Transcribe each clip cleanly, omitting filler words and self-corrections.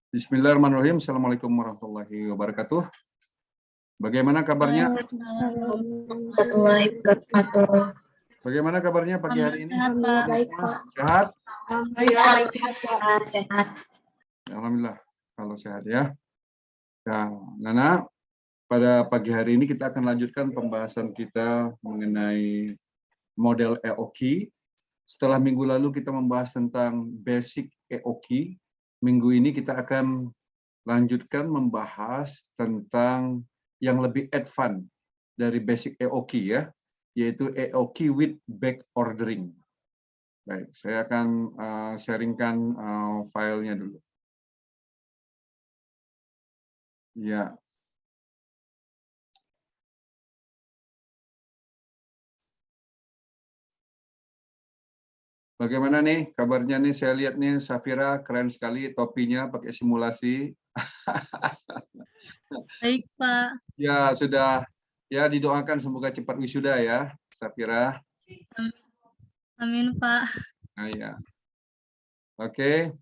Bismillahirrahmanirrahim. Assalamualaikum warahmatullahi wabarakatuh. Bagaimana kabarnya? Bagaimana kabarnya pagi hari ini? Alhamdulillah baik, Pak. Sehat? Alhamdulillah baik, sehat, Pak. Sehat. Alhamdulillah kalau sehat ya. Nah, Nana, pada pagi hari ini kita akan lanjutkan pembahasan kita mengenai model EOKI. Setelah minggu lalu kita membahas tentang basic EOKI, minggu ini kita akan lanjutkan membahas tentang yang lebih advance dari basic EOKI ya, yaitu EOKI with back ordering. Baik, saya akan sharingkan filenya dulu. Ya. Bagaimana nih kabarnya nih? Saya lihat nih Safira keren sekali topinya pakai simulasi. Baik, Pak. Ya, sudah. Ya, didoakan semoga cepat wisuda ya, Safira. Amin, Pak. Nah, ya. Oke.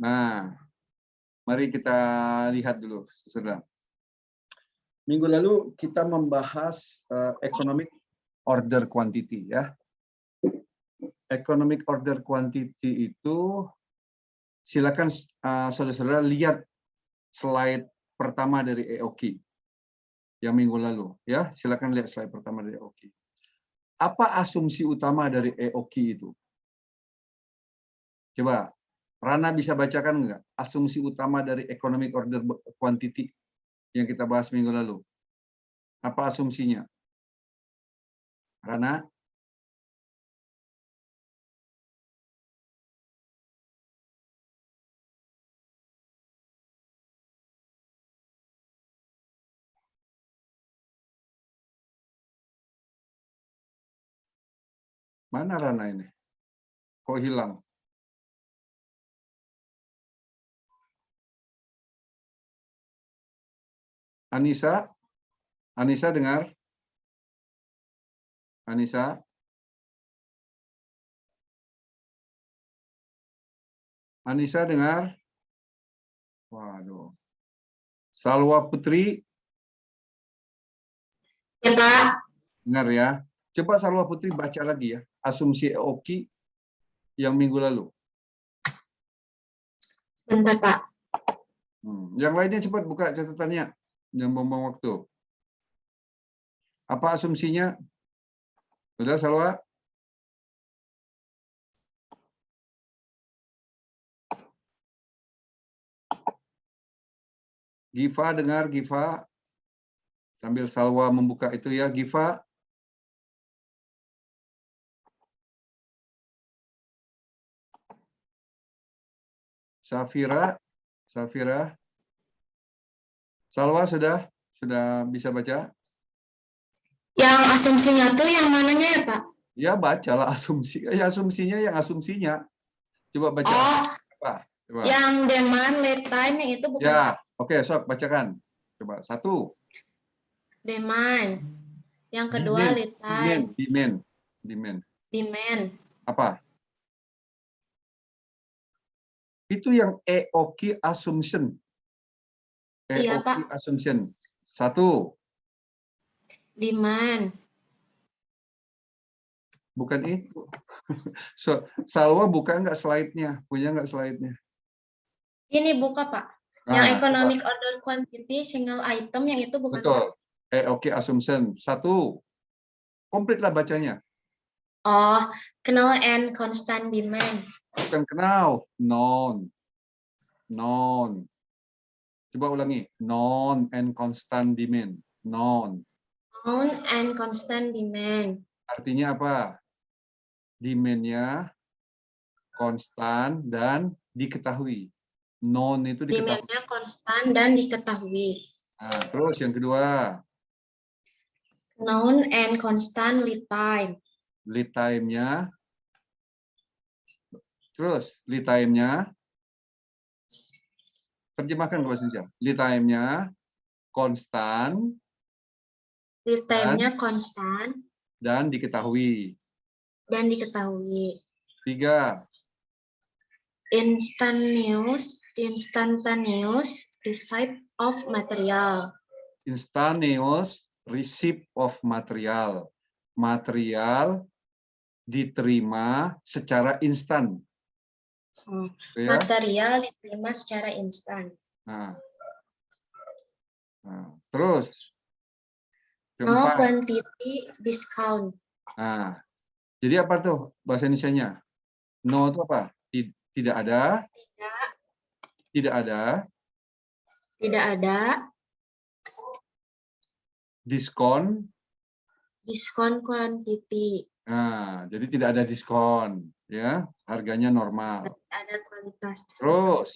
Nah, mari kita lihat dulu, saudara. Minggu lalu kita membahas economic order quantity ya. Economic order quantity itu silakan saudara-saudara lihat slide pertama dari EOKI yang minggu lalu ya. Silakan lihat slide pertama dari EOKI. Apa asumsi utama dari EOKI itu? Coba Rana bisa bacakan nggak asumsi utama dari economic order quantity yang kita bahas minggu lalu? Apa asumsinya? Rana? Mana Rana ini? Kok hilang? Anissa? Anissa dengar? Anissa? Anissa dengar? Waduh. Salwa Putri? Ya, Pak. Dengar ya. Coba Salwa Putri baca lagi ya. Asumsi EOKI yang minggu lalu. Bentar, Pak. Yang lainnya cepat buka catatannya. Jangan buang-buang waktu. Apa asumsinya? Sudah, Salwa? Giva dengar, Giva. Sambil Salwa membuka itu ya, Giva. Safira, Safira. Salwa sudah bisa baca? Yang asumsinya tuh yang mananya ya, Pak? Ya, bacalah asumsi. Ya, asumsinya yang asumsinya. Coba baca. Oh, apa? Coba. yang demand lead time yang itu bukan? Ya, oke, sok bacakan. Coba satu. Demand. Yang kedua lead time. Demand. Apa? Itu yang EOKI assumption. Iya, EOKI Pak. assumption. Satu. Demand. Bukan itu. Salwa buka nggak slide-nya? Punya nggak slide-nya? Ini buka, Pak. Yang economic order quantity single item yang itu bukan? Betul. EOKI assumption. Satu. Komplitlah bacanya. Oh, known and constant demand. Bukan kenal. Known. Coba ulangi. Known and constant demand. Known And constant demand. Artinya apa? Demand-nya konstan dan diketahui. Known itu diketahui. Demand-nya konstan dan diketahui. Nah, terus yang kedua. Known and constant lead time. Lead time-nya. Terus lead time-nya. Terjemahkan ke bahasa Indonesia. Lead time-nya konstan. Lead time-nya konstan. Dan diketahui. Dan diketahui. 3. Instantaneous Instantaneous receipt of material. Instantaneous receipt of material. Material diterima secara instan. Oh, Gitu ya. material diterima secara instan. Nah. Terus No keempat. quantity discount. Nah, jadi apa tuh bahasa Indonesianya? No itu apa? Tidak ada. Tidak, Tidak ada. tidak ada Diskon. diskon quantity. Nah, jadi tidak ada diskon, ya. Harganya normal. Tidak ada kualitas. Terus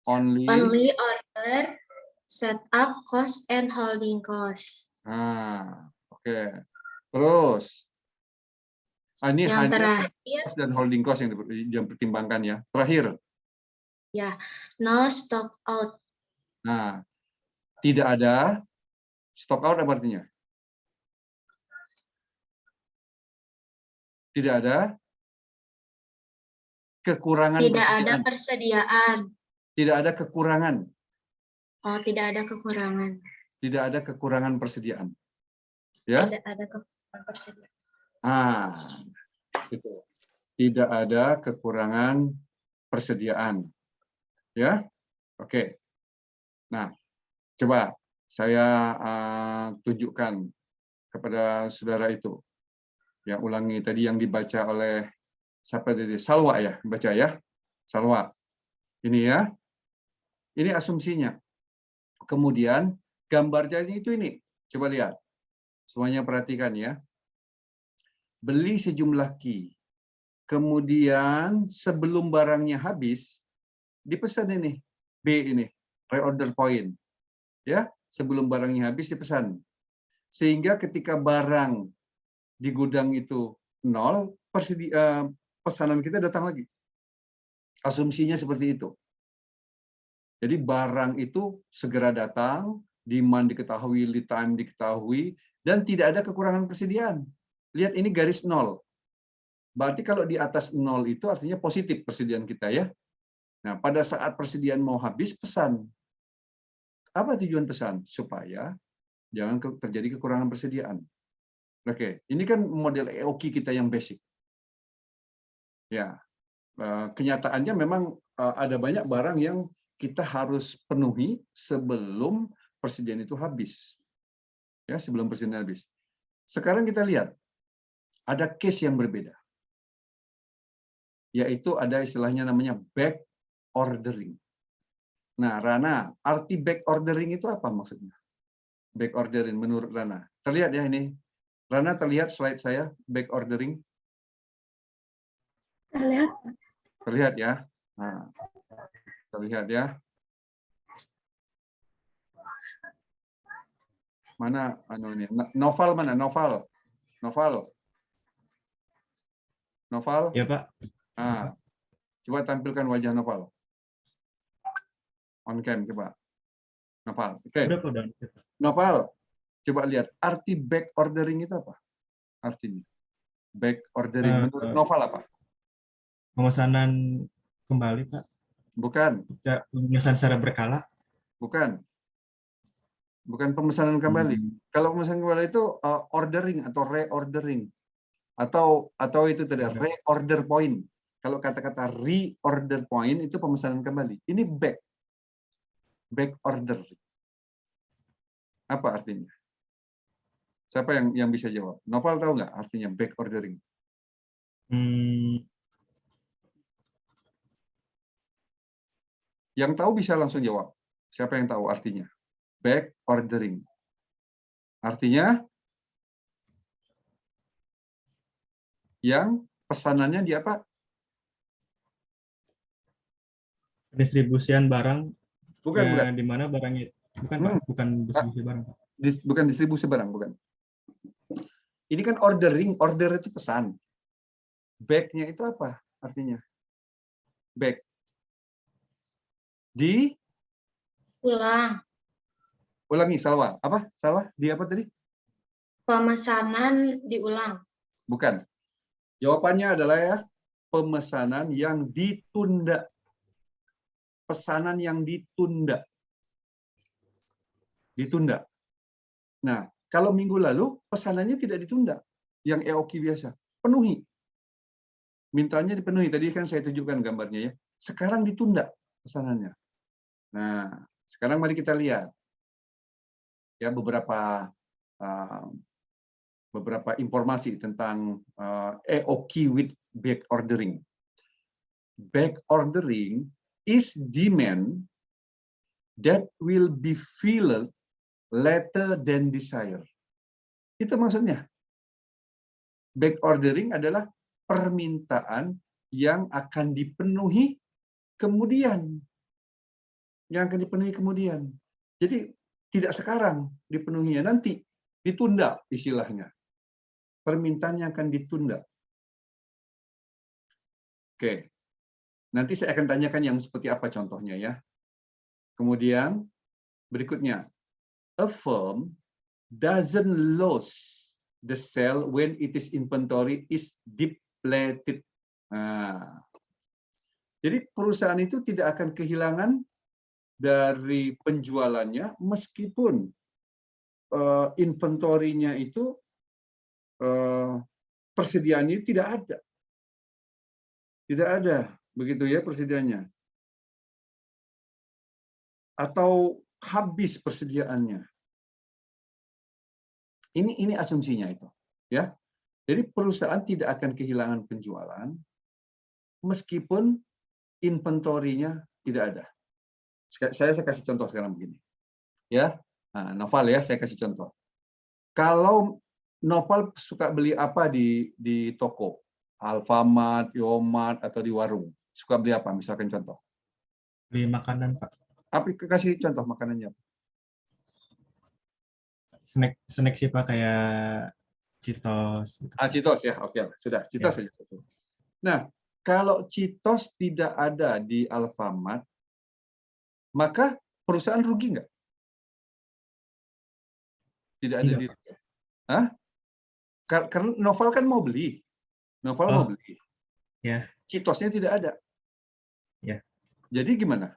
only. Only order, setup cost and holding cost. Nah, oke. Terus ini Yang hanya terakhir, cost dan holding cost yang dipertimbangkan ya. Terakhir. ya, no stock out. Nah, tidak ada stock out apa artinya? Tidak ada kekurangan Tidak ada persediaan. persediaan. Tidak ada kekurangan. Oh, tidak ada kekurangan. Tidak ada kekurangan persediaan. Ya. Tidak ada kekurangan persediaan. Ah, itu. Tidak ada kekurangan persediaan. Ya. Oke. Nah, coba saya tunjukkan kepada saudara itu. Yang ulangi tadi yang dibaca oleh siapa tadi? Salwa ya, baca ya. Salwa. Ini ya. Ini asumsinya. Kemudian gambarnya itu ini. Coba lihat. Semuanya perhatikan ya. Beli sejumlah key. Kemudian sebelum barangnya habis, dipesan ini. B ini. Reorder point. Ya, sebelum barangnya habis dipesan. Sehingga ketika barang di gudang itu 0, pesanan kita datang lagi. Asumsinya seperti itu. Jadi barang itu segera datang, demand diketahui, lead time diketahui, dan tidak ada kekurangan persediaan. Lihat ini garis 0. Berarti kalau di atas 0 itu artinya positif persediaan kita ya. Nah, pada saat persediaan mau habis, pesan. Apa tujuan pesan? Supaya jangan terjadi kekurangan persediaan. Oke, ini kan model EOQ kita yang basic. Ya, kenyataannya memang ada banyak barang yang kita harus penuhi sebelum persediaan itu habis. Ya, sebelum persediaan habis. Sekarang kita lihat, ada case yang berbeda. Yaitu ada istilahnya namanya back ordering. Nah, Rana, arti back ordering itu apa maksudnya? Back ordering menurut Rana. Terlihat ya ini. Rana, terlihat slide saya, back ordering? Terlihat. Terlihat ya. Nah, terlihat ya. Mana ini? Novel mana? Novel. Ya, Pak. Nah, coba tampilkan wajah Novel. On cam coba. Novel. Oke. Udah, Pak. Novel. Coba lihat arti back ordering itu apa? Artinya. Back ordering menurut Novel apa? Pemesanan kembali, Pak. Bukan. Pemesanan secara berkala. Bukan. Bukan pemesanan kembali. Kalau pemesanan kembali itu ordering atau reordering. Atau itu tadi reorder point. Kalau kata-kata reorder point itu pemesanan kembali. Ini back. Back order. Apa artinya? Siapa yang bisa jawab? Novel tahu nggak artinya back ordering? Yang tahu bisa langsung jawab. Siapa yang tahu artinya? Back ordering. Artinya yang pesanannya di apa? Distribusian barang. Bukan. Di mana barangnya? Bukan, Pak. Bukan distribusi barang, Pak. Bukan distribusi barang, bukan. Ini kan ordering. Order itu pesan. Back-nya itu apa artinya? Back. Ulangi, Salwa. Apa? Salwa? Di apa tadi? Pemesanan diulang. Bukan. Jawabannya adalah ya, pemesanan yang ditunda. pesanan yang ditunda. Ditunda. Nah, kalau minggu lalu pesanannya tidak ditunda, yang EOQ biasa, penuhi. Mintanya dipenuhi. Tadi kan saya tunjukkan gambarnya ya. Sekarang ditunda pesanannya. Nah, sekarang mari kita lihat ya beberapa informasi tentang EOQ with back ordering. Back ordering is demand that will be filled later than desire. Itu maksudnya. Back ordering adalah permintaan yang akan dipenuhi kemudian. Yang akan dipenuhi kemudian. Jadi tidak sekarang dipenuhinya, nanti ditunda istilahnya. Permintaan yang akan ditunda. Oke. Nanti saya akan tanyakan yang seperti apa contohnya ya. Kemudian berikutnya. A firm doesn't lose the sale when its inventory is depleted. Nah, jadi perusahaan itu tidak akan kehilangan dari penjualannya meskipun inventorinya itu persediaannya tidak ada. Tidak ada, begitu ya persediaannya. Atau habis persediaannya. Ini asumsinya itu, ya. Jadi perusahaan tidak akan kehilangan penjualan meskipun inventorinya tidak ada. Saya kasih contoh sekarang begini, ya. Nah, Noval ya, saya kasih contoh. Kalau Noval suka beli apa di toko, Alfamart, Yomart atau di warung, suka beli apa? Misalkan contoh. Beli makanan, Pak. Apa kasih contoh makanannya? Snack sih Pak, kayak Cheetos. Gitu. Cheetos ya, oke, sudah Cheetos saja. Nah, kalau Cheetos tidak ada di Alfamart, maka perusahaan rugi nggak? Tidak ada di. Hah? Karena Noval kan mau beli. Noval mau beli. Ya. Cheetosnya tidak ada. Ya. Jadi gimana?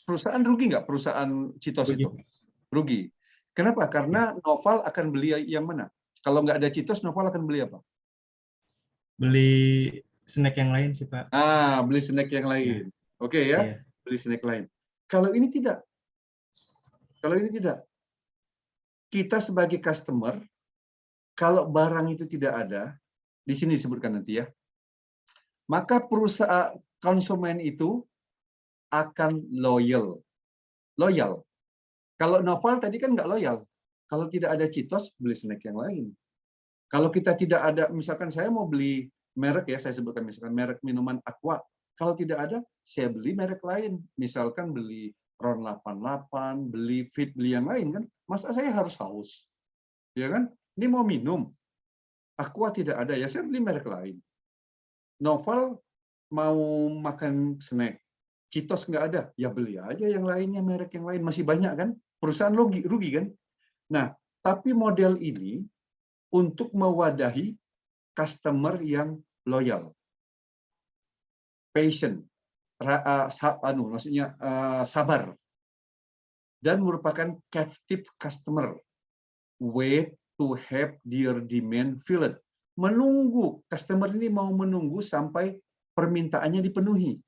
Perusahaan rugi nggak? Perusahaan Cheetos Rugi. itu? Rugi. Kenapa? Karena Noval akan beli yang mana? Kalau nggak ada Cheetos, Noval akan beli apa? Beli snack yang lain sih, Pak. Beli snack yang lain. Oke ya, Iya. beli snack lain. Kalau ini tidak. Kalau ini tidak. Kita sebagai customer, kalau barang itu tidak ada, di sini disebutkan nanti ya, maka perusahaan konsumen itu akan loyal. Loyal. Kalau Noval tadi kan nggak loyal. Kalau tidak ada Cheetos, beli snack yang lain. Kalau kita tidak ada, misalkan saya mau beli merek ya, saya sebutkan misalkan merek minuman Aqua. Kalau tidak ada, saya beli merek lain. Misalkan beli Ron 88, beli Fit, beli yang lain kan. Masa saya harus haus? Ya kan? Ini mau minum. Aqua tidak ada, ya saya beli merek lain. Noval mau makan snack. Cheetos nggak ada, ya beli aja yang lainnya, merek yang lain. Masih banyak kan? Perusahaan rugi kan? Nah, tapi model ini untuk mewadahi customer yang loyal, patient, maksudnya sabar, dan merupakan captive customer, wait to have their demand filled. Menunggu, customer ini mau menunggu sampai permintaannya dipenuhi.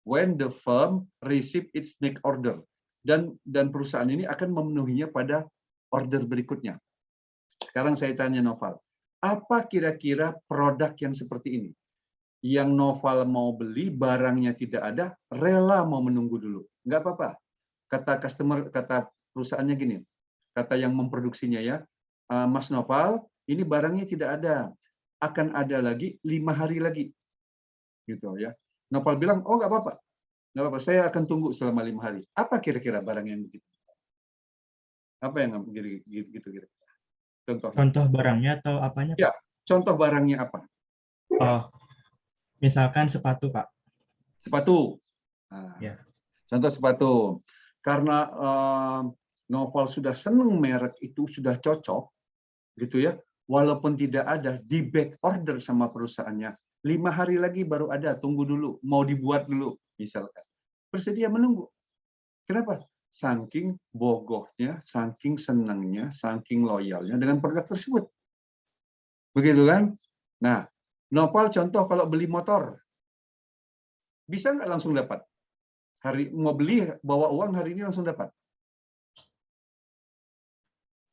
When the firm receive its next order. Dan perusahaan ini akan memenuhinya pada order berikutnya. Sekarang saya tanya Noval, apa kira-kira produk yang seperti ini? Yang Noval mau beli, barangnya tidak ada, rela mau menunggu dulu. Nggak apa-apa. Kata perusahaannya gini, kata yang memproduksinya ya, Mas Noval, ini barangnya tidak ada. Akan ada lagi 5 hari lagi. Gitu ya. Noval bilang, oh nggak apa-apa. Nggak apa-apa, saya akan tunggu selama 5 hari. Apa kira-kira barang yang begitu? Apa yang gitu kira-kira? Contoh barangnya atau apanya? Ya, contoh barangnya apa? Oh, misalkan sepatu, Pak. Sepatu. Nah, ya. Contoh sepatu. Karena Noval sudah seneng merek itu, sudah cocok, gitu ya. Walaupun tidak ada, di back order sama perusahaannya. 5 hari lagi baru ada, tunggu dulu, mau dibuat dulu, misalkan. bersedia menunggu. Kenapa? Saking bogohnya, saking senangnya, saking loyalnya dengan produk tersebut. Begitu kan? Nah, Nopal contoh kalau beli motor, bisa nggak langsung dapat? Mau beli, bawa uang hari ini langsung dapat.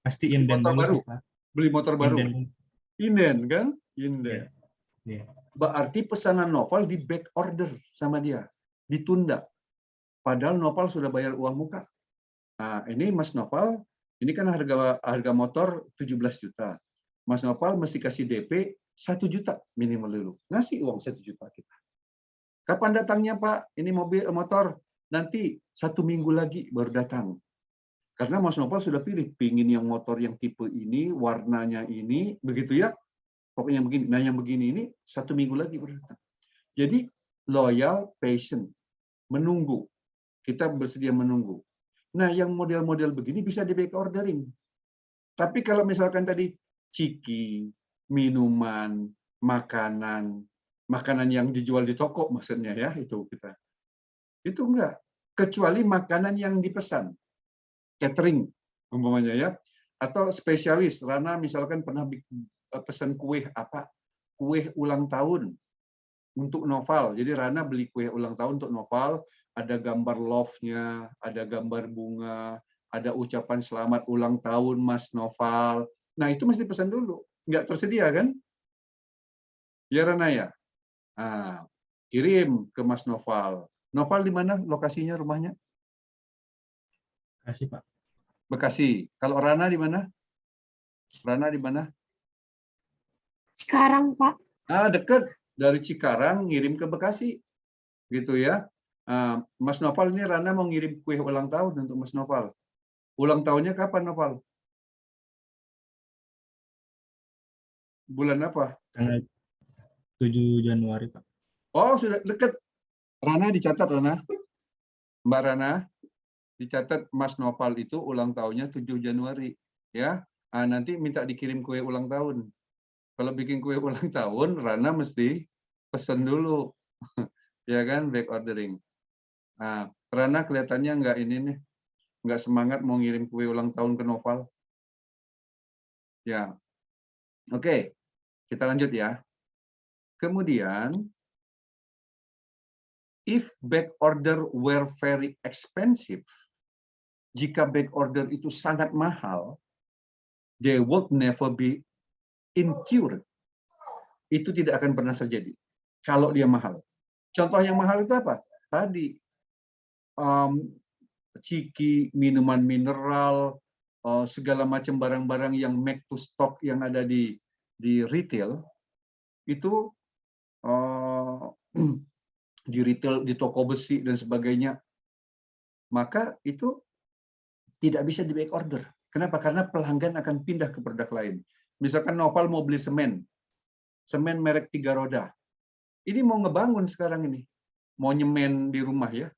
Pasti inden Motor dulu baru. sih, Pak. Beli motor baru. Inden. Inden kan? Inden. Iya. Berarti pesanan Novel di back order sama dia. Ditunda. Padahal Novel sudah bayar uang muka. Nah, ini Mas Novel, ini kan harga motor 17 juta. Mas Novel mesti kasih DP 1 juta minimal dulu. Ngasih uang 1 juta kita. Kapan datangnya, Pak? Ini motor. Nanti 1 minggu lagi baru datang. Karena Mas Novel sudah pilih, pingin yang motor yang tipe ini, warnanya ini, begitu ya. Pokoknya begini. Nah, yang begini ini 1 minggu lagi baru datang. Jadi, loyal, patient, menunggu. Kita bersedia menunggu. Nah, yang model-model begini bisa di back ordering. Tapi kalau misalkan tadi ciki, minuman, makanan yang dijual di toko maksudnya ya, itu kita. Itu enggak. Kecuali makanan yang dipesan. Catering umpamanya ya. Atau spesialis. Rana misalkan pernah pesan kue apa? Kue ulang tahun untuk Noval. Jadi Rana beli kue ulang tahun untuk Noval, ada gambar love-nya, ada gambar bunga, ada ucapan selamat ulang tahun Mas Noval. Nah, itu mesti pesan dulu. Nggak tersedia kan? Ya Rana ya? Nah, kirim ke Mas Noval. Noval di mana lokasinya rumahnya? Kasih, Pak. Bekasi. Kalau Rana di mana? Rana di mana? Sekarang, Pak. Dekat. Dari Cikarang ngirim ke Bekasi. Gitu ya. Mas Noval ini Rana mau ngirim kue ulang tahun untuk Mas Noval. Ulang tahunnya kapan, Noval? Bulan apa? Tanggal 7 Januari, Pak. Oh, sudah dekat. Rana dicatat, Rana. Mbak Rana, dicatat Mas Noval itu ulang tahunnya 7 Januari. Ya. Nanti minta dikirim kue ulang tahun. Kalau bikin kue ulang tahun, Rana mesti pesen dulu. Ya kan, back ordering. Nah, Rana kelihatannya nggak semangat mau ngirim kue ulang tahun ke Noval. Ya, oke, kita lanjut ya. Kemudian, if back order were very expensive, jika back order itu sangat mahal, they would never be incurred. Itu tidak akan pernah terjadi kalau dia mahal. Contoh yang mahal itu apa? Tadi ciki, minuman mineral, segala macam barang-barang yang make to stock yang ada di retail itu di retail, di toko besi dan sebagainya, maka itu tidak bisa di back order. Kenapa? Karena pelanggan akan pindah ke produk lain. Misalkan Noval mau beli semen merek 3 roda. Ini mau ngebangun sekarang ini, mau nyemen di rumah ya,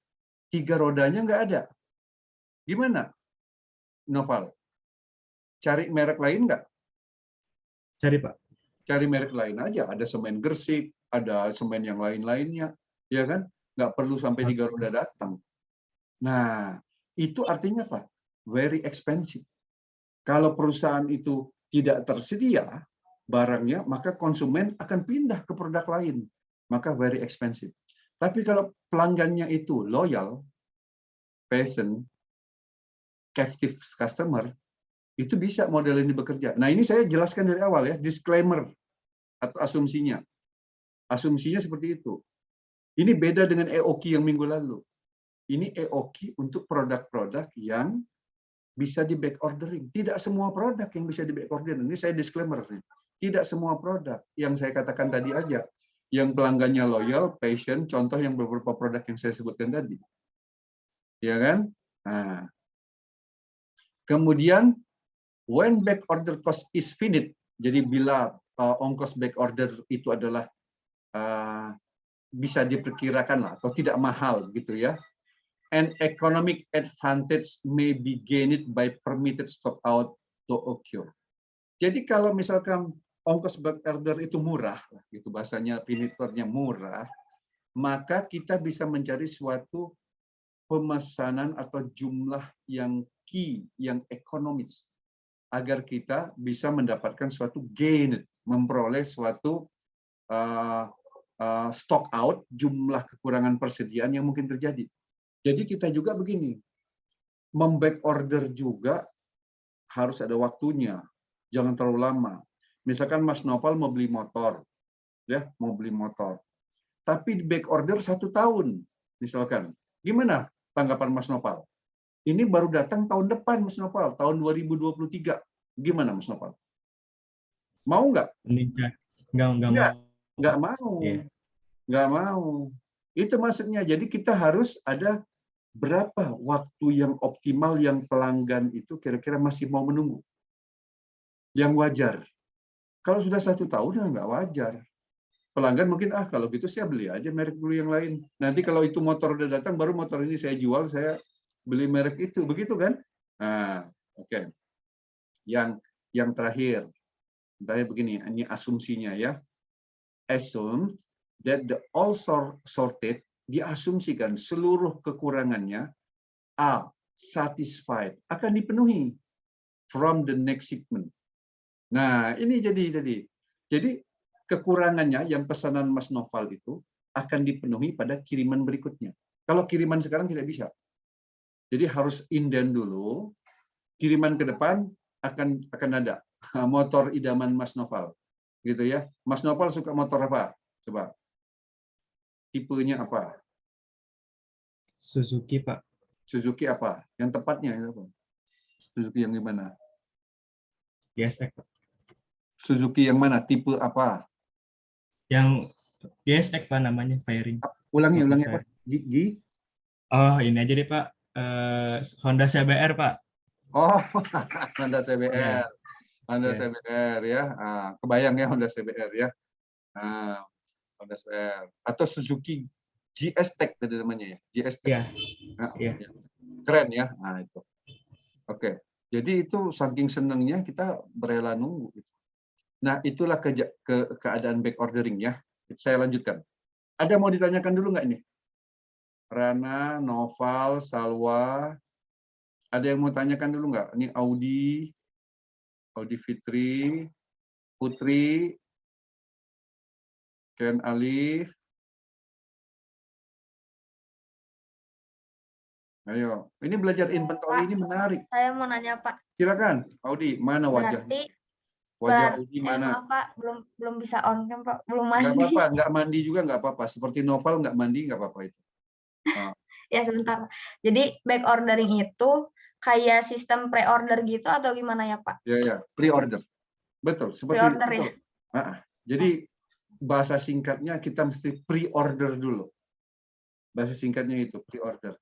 3 rodanya nggak ada. Gimana, Noval? Cari merek lain nggak? Cari, Pak. Cari merek lain aja. Ada semen Gersik, ada semen yang lain-lainnya, ya kan? Nggak perlu sampai 3 roda datang. Nah, itu artinya apa? Very expensive. Kalau perusahaan itu tidak tersedia barangnya, maka konsumen akan pindah ke produk lain. Maka very expensive. Tapi kalau pelanggannya itu loyal, patient, captive customer, itu bisa model ini bekerja. Nah, ini saya jelaskan dari awal ya, disclaimer atau asumsinya. Asumsinya seperti itu. Ini beda dengan EOQ yang minggu lalu. Ini EOQ untuk produk-produk yang bisa di back ordering. Tidak semua produk yang bisa di back ordering. Ini saya disclaimer. Tidak semua produk yang saya katakan tadi aja. Yang pelanggannya loyal, patient, contoh yang beberapa produk yang saya sebutkan tadi. Ya kan? Nah. Kemudian, when back order cost is finite, jadi bila ongkos back order itu adalah bisa diperkirakan lah, atau tidak mahal gitu ya. And economic advantage may be gained by permitted stock out to occur. Jadi kalau misalkan ongkos back order itu murah, gitu bahasanya finite-nya murah, maka kita bisa mencari suatu pemesanan atau jumlah yang key, yang ekonomis, agar kita bisa mendapatkan suatu gain, memperoleh suatu stock out, jumlah kekurangan persediaan yang mungkin terjadi. Jadi kita juga begini, memback order juga harus ada waktunya, jangan terlalu lama. Misalkan Mas Nopal mau beli motor, ya mau beli motor, tapi di back order 1 tahun, misalkan, gimana tanggapan Mas Nopal? Ini baru datang tahun depan, Mas Nopal, tahun 2023. Gimana, Mas Nopal? Mau nggak? Meningkat. Nggak Nggak, mau. nggak mau. Iya. Nggak mau. Itu maksudnya. Jadi kita harus ada berapa waktu yang optimal yang pelanggan itu kira-kira masih mau menunggu. Yang wajar. Kalau sudah 1 tahun, ya nggak wajar. Pelanggan mungkin, kalau gitu saya beli aja merek dulu yang lain. Nanti kalau itu motor udah datang, baru motor ini saya jual, saya beli merek itu. Begitu kan? Nah, oke. Yang terakhir begini, ini asumsinya ya. Assume that the all sorted, diasumsikan seluruh kekurangannya are satisfied, akan dipenuhi from the next shipment. Nah, ini jadi kekurangannya yang pesanan Mas Noval itu akan dipenuhi pada kiriman berikutnya. Kalau kiriman sekarang tidak bisa. Jadi harus inden dulu, kiriman ke depan akan ada motor idaman Mas Noval. Gitu ya. Mas Noval suka motor apa? Coba. Tipenya apa? Suzuki, Pak. Suzuki apa? Yang tepatnya apa? Suzuki yang gimana? GSX, Pak. Suzuki yang mana? Tipe apa? Yang GSX, Pak, namanya fairing. Ulangi apa? Gigi? Oh, ini aja deh, Pak. Honda CBR, Pak. Oh, Honda CBR. Ya. Honda Ya. CBR ya. Kebayang ya Honda CBR ya. Honda CBR. Atau Suzuki GS-Tech tadi namanya ya. GS-Tech. Iya. Ya. Keren ya. Nah, itu. Oke. Jadi itu saking senangnya kita berela nunggu. Nah, itulah keadaan back ordering ya. Saya lanjutkan. Ada mau ditanyakan dulu nggak ini? Rana, Noval, Salwa. Ada yang mau tanyakan dulu nggak? Ini Audi Fitri, Putri, Ken Alif. Ayo, ini belajar inventory ini menarik. Saya mau nanya, Pak. Silakan, Audi, mana wajah? Wajah Audi mana? Maaf, Pak, belum bisa on cam, Pak. Belum Nggak mandi. apa-apa, nggak mandi juga nggak apa-apa. Seperti Noval nggak mandi nggak apa-apa itu. Ya, sebentar. Jadi back ordering itu kayak sistem pre-order gitu atau gimana ya, Pak? Ya, pre-order. Betul, seperti Pre-order itu. ya? Jadi bahasa singkatnya kita mesti pre-order dulu. Bahasa singkatnya itu pre-order.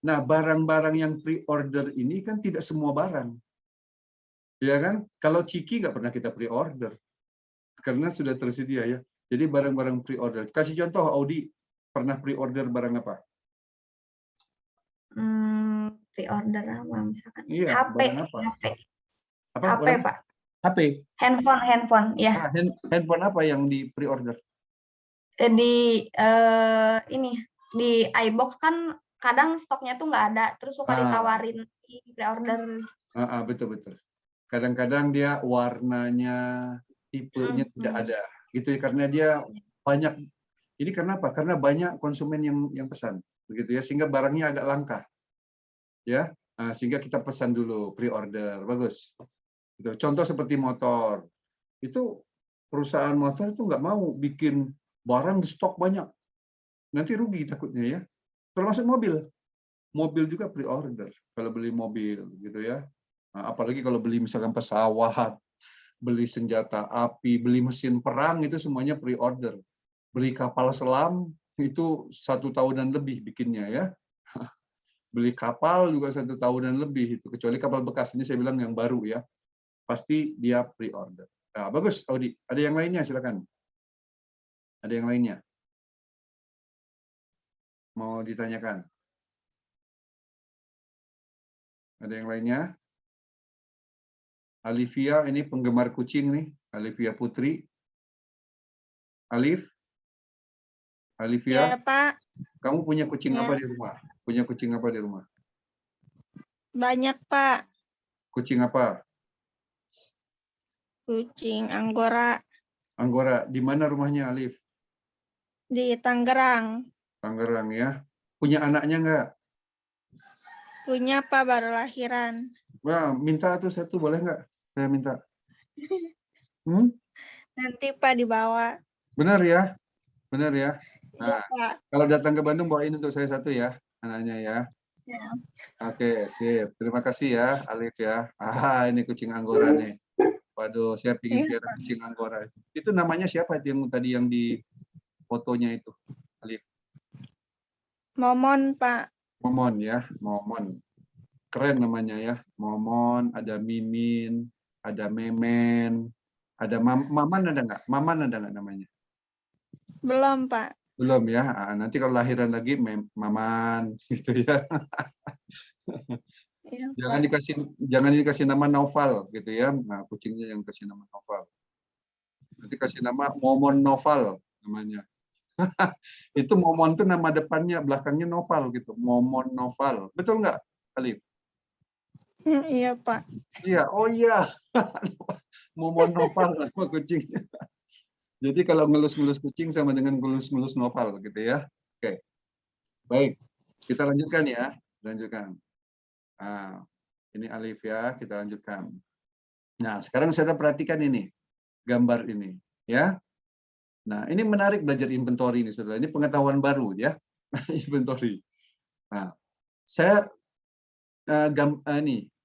Nah, barang-barang yang pre-order ini kan tidak semua barang. Ya kan? Kalau Ciki nggak pernah kita pre-order. Karena sudah tersedia ya. Jadi barang-barang pre-order. Kasih contoh, Audi pernah pre-order barang apa? Pre-order apa misalkan? Iya, HP, barang apa? Apa? HP, Barang? Pak. HP. Handphone, ya. Handphone apa yang di pre-order? Di iBox kan kadang stoknya tuh nggak ada, terus suka ditawarin di pre-order. Betul. Kadang-kadang dia warnanya, tipenya tidak ada, gitu ya, karena dia banyak. Ini karena apa? Karena banyak konsumen yang pesan, begitu ya, sehingga barangnya agak langka, ya. Sehingga kita pesan dulu pre-order, bagus. Gitu. Contoh seperti motor, itu perusahaan motor itu nggak mau bikin barang di stok banyak, nanti rugi takutnya ya. Termasuk mobil juga pre-order kalau beli mobil, gitu ya. Apalagi kalau beli misalkan pesawat, beli senjata api, beli mesin perang, itu semuanya pre-order. Beli kapal selam itu 1 tahunan lebih bikinnya ya. Beli kapal juga 1 tahunan lebih itu, kecuali kapal bekas, ini saya bilang yang baru ya. Pasti dia pre-order. Nah, bagus Audi. Ada yang lainnya silakan. Ada yang lainnya? Mau ditanyakan? Ada yang lainnya? Alivia, ini penggemar kucing nih. Alivia Putri. Alivia, Ya, Pak. kamu punya kucing Ya. apa di rumah? Punya kucing apa di rumah? Banyak, Pak. Kucing apa? Kucing Anggora Anggora. Di mana rumahnya, Alif? di Tangerang. Tangerang ya. Punya anaknya nggak? Punya, Pak, baru lahiran. Wah, minta tuh satu, boleh nggak? Saya minta. Hmm? Nanti, Pak, dibawa. Benar ya? Benar ya? Iya, Nah, Pak. kalau datang ke Bandung, bawain untuk saya satu ya, anaknya ya. Ya. Oke, sip. Terima kasih ya, Alif ya. Ah, ini kucing Anggora nih. Waduh, saya pingin Iya, piara kucing Anggora itu. Itu namanya siapa itu yang tadi yang di fotonya itu, Alif? Momon, Pak. Momon ya, Momon. Keren namanya ya, Momon. Ada Mimin, ada Memen, ada Maman ada nggak? Maman ada nggak namanya? Belum, Pak. Belum ya. Ah, nanti kalau lahiran lagi Maman gitu ya. Iya, Jangan Pak. dikasih nama Noval gitu ya. Nah, kucingnya yang kasih nama Noval. Nanti kasih nama Momon Noval namanya. Itu Momon tuh nama depannya, belakangnya Noval gitu. Momon Noval. Betul nggak, Alif? Iya, Pak. Iya, oh iya. Momon Noval nama kucingnya. Jadi kalau ngelus-ngelus kucing sama dengan ngelus-ngelus Noval gitu ya. Oke. Baik. Kita lanjutkan ya. Lanjutkan. Nah, ini Alif ya, kita lanjutkan. Nah, sekarang saya perhatikan ini, gambar ini, ya. Nah, ini menarik belajar inventory ini, saudara. Ini pengetahuan baru ya, inventory. Nah, saya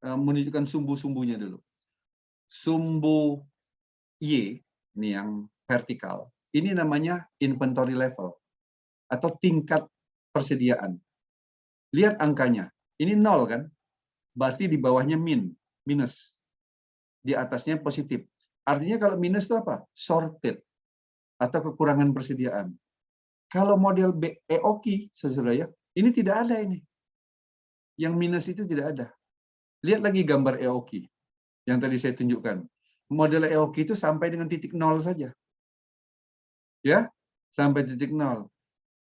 menunjukkan sumbu-sumbunya dulu. Sumbu Y, ini yang vertikal, ini namanya inventory level atau tingkat persediaan. Lihat angkanya, ini 0 kan? Berarti di bawahnya minus. Di atasnya positif. Artinya kalau minus itu apa? Shorted atau kekurangan persediaan. Kalau model EOKI, saudara ya, ini tidak ada ini. Yang minus itu tidak ada. Lihat lagi gambar EOKI yang tadi saya tunjukkan. Model EOKI itu sampai dengan titik 0 saja. Ya, sampai titik 0.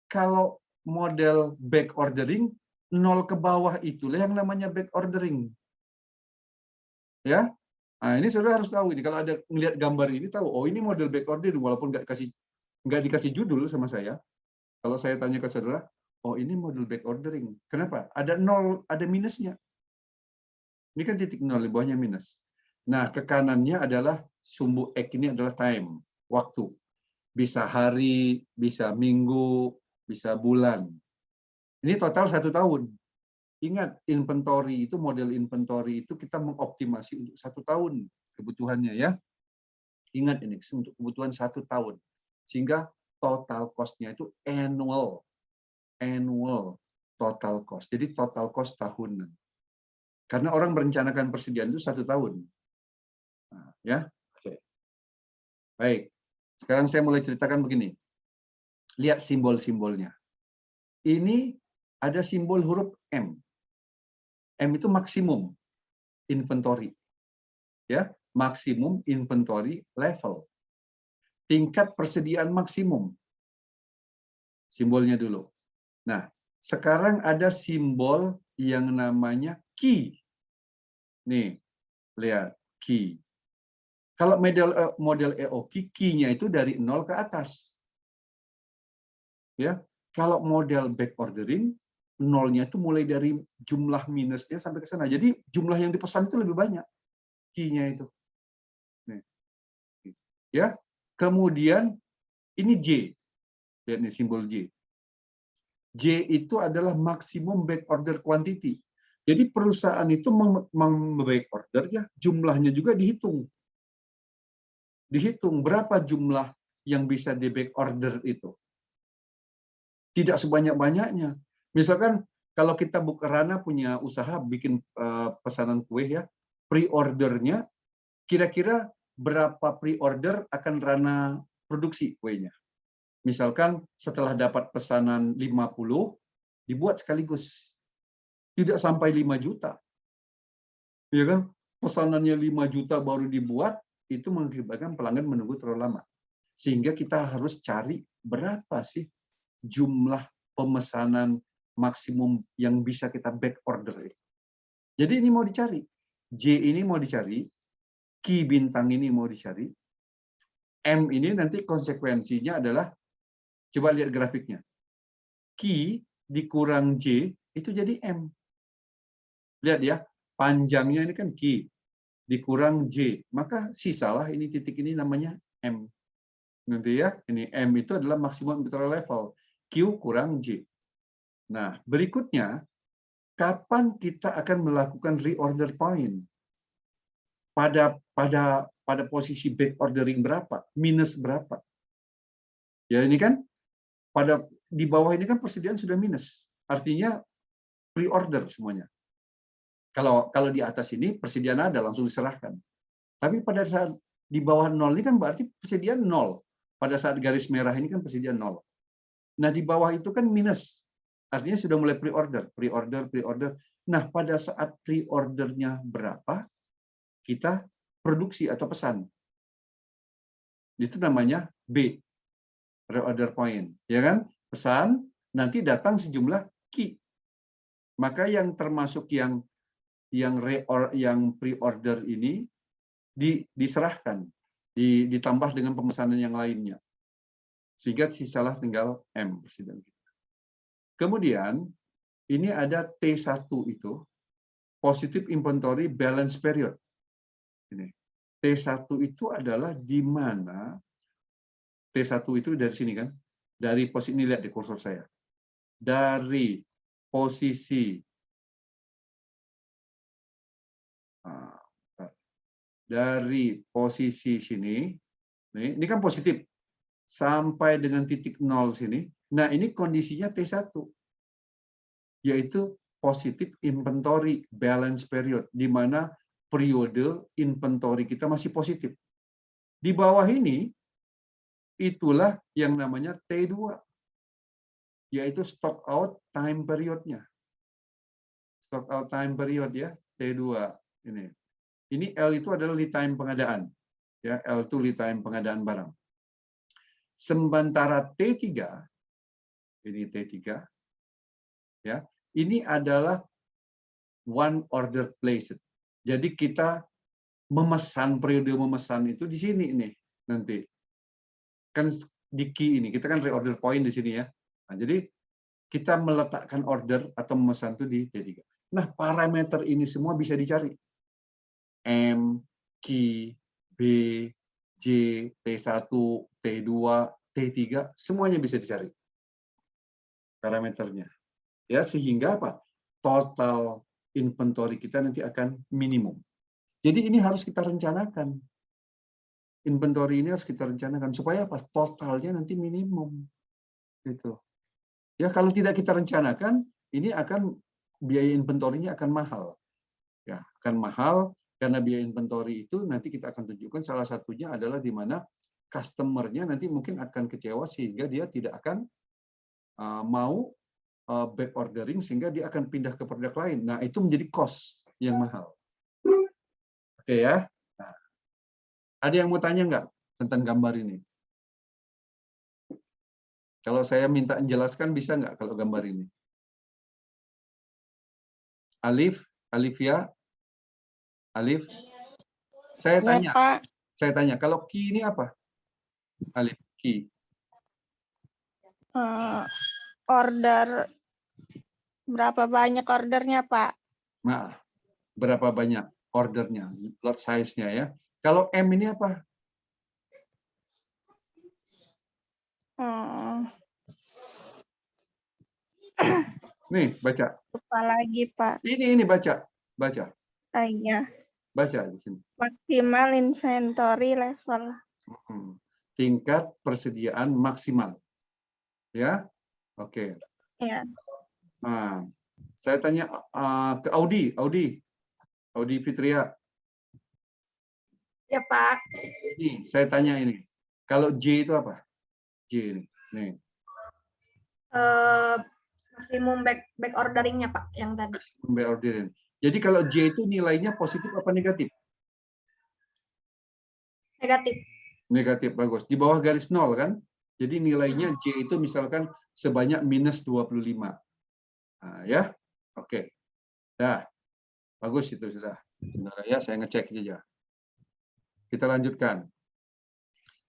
Kalau model back ordering, 0 ke bawah itulah yang namanya back ordering. Ya, nah ini saudara harus tahu ini. Kalau ada melihat gambar ini tahu, oh ini model back ordering walaupun nggak dikasih judul sama saya. Kalau saya tanya ke saudara, oh ini model back ordering. Kenapa? Ada 0, ada minusnya. Ini kan titik 0, di bawahnya minus. Nah, ke kanannya adalah sumbu X ini adalah time, waktu. Bisa hari, bisa minggu, bisa bulan. Ini total 1 tahun. Ingat, inventory itu, model inventory itu kita mengoptimasi untuk 1 tahun kebutuhannya ya. Ingat ini, untuk kebutuhan 1 tahun. Sehingga total cost-nya itu annual total cost. Jadi total cost tahunan. Karena orang merencanakan persediaan itu 1 tahun. Nah, ya, oke. Baik. Sekarang saya mulai ceritakan begini. Lihat simbol-simbolnya. Ini ada simbol huruf M. M itu maksimum inventory. Ya, maksimum inventory level. Tingkat persediaan maksimum. Simbolnya dulu. Nah, sekarang ada simbol yang namanya key. Nih, lihat key. Kalau model EOKI, key-nya itu dari 0 ke atas. Ya, kalau model back ordering, 0-nya itu mulai dari jumlah minusnya sampai ke sana. Jadi jumlah yang dipesan itu lebih banyak. Key-nya itu. Nih. Ya, kemudian ini J. Lihat nih simbol J. J itu adalah maksimum back order quantity. Jadi perusahaan itu back order ya, jumlahnya juga dihitung. Dihitung berapa jumlah yang bisa di back order itu. Tidak sebanyak-banyaknya. Misalkan kalau kita Rana punya usaha bikin pesanan kue ya, pre-ordernya kira-kira berapa pre-order akan Rana produksi kuenya. Misalkan setelah dapat pesanan 50, dibuat sekaligus. Tidak sampai 5 juta. Ya kan? Pesanannya 5 juta baru dibuat, itu mengakibatkan pelanggan menunggu terlalu lama. Sehingga kita harus cari berapa sih jumlah pemesanan maksimum yang bisa kita back order. Jadi ini mau dicari. J ini mau dicari, key bintang ini mau dicari, M ini nanti konsekuensinya adalah, coba lihat grafiknya. Key dikurang J itu jadi M. Lihat ya, panjangnya ini kan key, dikurang J, maka sisalah ini titik ini namanya M. Nanti ya, ini M itu adalah maksimum inventory level, Q kurang J. Nah, berikutnya, kapan kita akan melakukan reorder point? Pada posisi back ordering berapa? Minus berapa? Ya ini kan, di bawah ini kan persediaan sudah minus. Artinya pre-order semuanya. Kalau di atas ini persediaan ada, langsung diserahkan. Tapi pada saat di bawah 0 ini kan berarti persediaan 0. Pada saat garis merah ini kan persediaan 0. Nah, di bawah itu kan minus. Artinya sudah mulai pre-order. Nah, pada saat pre-ordernya berapa, kita produksi atau pesan. Itu namanya B, reorder point. Ya kan? Pesan, nanti datang sejumlah key. Maka yang termasuk yang pre-order ini diserahkan, ditambah dengan pemesanan yang lainnya. Sehingga sisalah tinggal M. Kemudian, ini ada T1 itu, Positive Inventory Balance Period. Ini. T1 itu adalah di mana, T1 itu dari sini kan, dari posisi ini, lihat di kursor saya. Dari posisi sini, ini kan positif, sampai dengan titik 0 sini. Nah, ini kondisinya T1, yaitu positive inventory balance period, di mana periode inventory kita masih positif. Di bawah ini, itulah yang namanya T2, yaitu stock out time period-nya. Stock out time period ya, T2 ini. Ini L itu adalah lead time pengadaan. Ya, L itu lead time pengadaan barang. Sementara T3, ini T3, ya, ini adalah one order placed. Jadi kita memesan, periode memesan itu di sini nih nanti. Kan di key ini, kita kan reorder point di sini ya. Nah, jadi kita meletakkan order atau memesan itu di T3. Nah, parameter ini semua bisa dicari. M, Q, B, J, T1, T2, T3, semuanya bisa dicari parameternya. Ya, sehingga apa? Total inventory kita nanti akan minimum. Jadi ini harus kita rencanakan. Inventory ini harus kita rencanakan supaya apa? Totalnya nanti minimum. Gitu. Ya, kalau tidak kita rencanakan, ini akan biaya inventory-nya akan mahal. Ya, akan mahal. Karena biaya inventory itu nanti kita akan tunjukkan salah satunya adalah di mana customer-nya nanti mungkin akan kecewa sehingga dia tidak akan mau back ordering sehingga dia akan pindah ke produk lain. Nah, itu menjadi cost yang mahal. Oke ya. Nah, ada yang mau tanya nggak tentang gambar ini? Kalau saya minta menjelaskan bisa nggak kalau gambar ini? Alifia? Alif, saya tanya, Pak. kalau key ini apa? Alif, key. Order, berapa banyak ordernya, Pak? Nah, berapa banyak ordernya, lot size-nya ya. Kalau M ini apa? Nih, baca. Lupa lagi, Pak. Ini baca. Iya. Baca di sini. Maksimal inventory level. Tingkat persediaan maksimal. Ya, oke. Ya. Nah, saya tanya ke Audi Fitria. Ya, Pak. Ini saya tanya ini. Kalau J itu apa? J ini. Nih. Maksimum back ordering-nya, Pak, yang tadi. Maksimum back ordering. Jadi kalau J itu nilainya positif apa negatif? Negatif. Negatif, bagus. Di bawah garis 0 kan? Jadi nilainya J itu misalkan sebanyak minus 25. Nah, ya, oke. Nah, bagus itu sudah. Saudara ya, saya ngecek aja. Kita lanjutkan.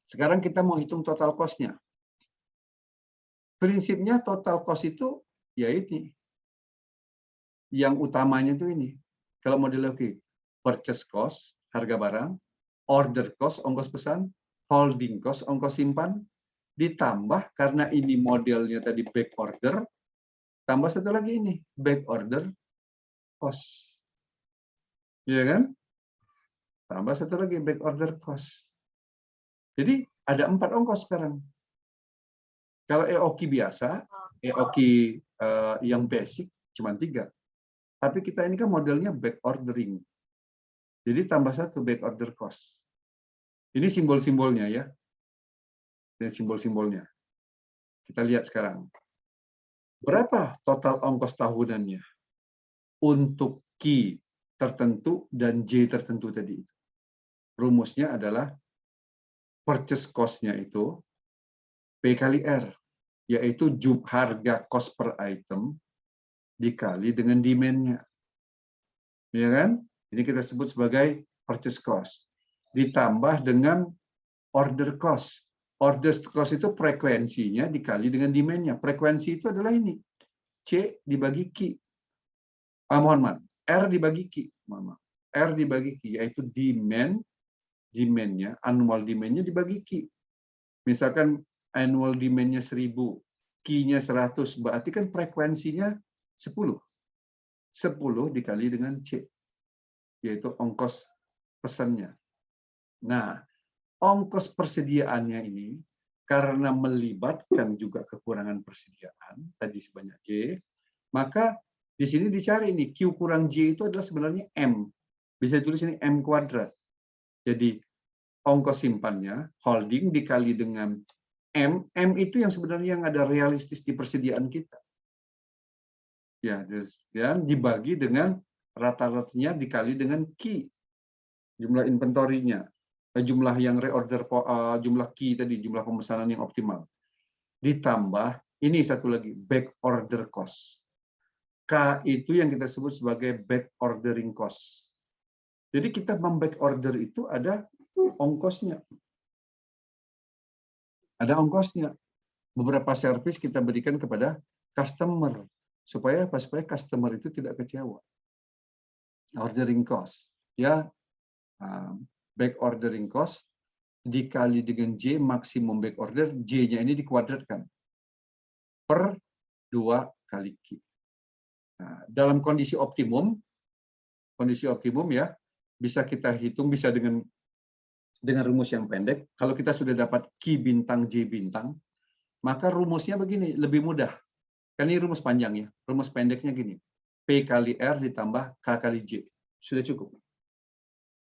Sekarang kita mau hitung total cost-nya. Prinsipnya total cost itu ya ini. Yang utamanya itu ini. Kalau model lagi, purchase cost, harga barang, order cost, ongkos pesan, holding cost, ongkos simpan, ditambah karena ini modelnya tadi back order, tambah satu lagi ini, back order cost. Iya kan? Tambah satu lagi, back order cost. Jadi ada 4 ongkos sekarang. Kalau EOQ biasa, EOQ yang basic cuma 3. Tapi kita ini kan modelnya back ordering. Jadi tambah satu back order cost. Ini simbol-simbolnya ya. Ini simbol-simbolnya. Kita lihat sekarang. Berapa total ongkos tahunannya untuk Q tertentu dan J tertentu tadi itu. Rumusnya adalah purchase cost-nya itu P kali R, yaitu harga cost per item dikali dengan demand-nya. Ya kan? Ini kita sebut sebagai purchase cost. Ditambah dengan order cost. Order cost itu frekuensinya dikali dengan demand-nya. Frekuensi itu adalah ini. C dibagi Q. Mohon maaf. R dibagi Q. Mohon maaf. R dibagi Q, yaitu demand-nya, annual demand-nya dibagi Q. Misalkan annual demand-nya 1000, Q-nya 100, berarti kan frekuensinya 10. 10 dikali dengan C, yaitu ongkos pesannya. Nah, ongkos persediaannya ini, karena melibatkan juga kekurangan persediaan, tadi sebanyak J, maka di sini dicari ini, Q kurang J itu adalah sebenarnya M. Bisa ditulis ini M kuadrat. Jadi, ongkos simpannya, holding dikali dengan M itu yang sebenarnya yang ada realistis di persediaan kita. Ya, dan dibagi dengan rata-ratanya dikali dengan Q, jumlah inventorinya, jumlah yang reorder, jumlah Q tadi, jumlah pemesanan yang optimal. Ditambah, ini satu lagi, back order cost. K itu yang kita sebut sebagai back ordering cost. Jadi kita memback order itu ada ongkosnya. Ada ongkosnya. Beberapa service kita berikan kepada customer. Supaya customer itu tidak kecewa. Ordering cost. Ya, back ordering cost dikali dengan J maksimum back order, J-nya ini dikuadratkan per 2 kali Q. Nah, dalam kondisi optimum ya, bisa kita hitung bisa dengan rumus yang pendek. Kalau kita sudah dapat Q bintang J bintang, maka rumusnya begini, lebih mudah. Kan ini rumus panjang ya. Rumus pendeknya gini. P kali R ditambah K kali J. Sudah cukup.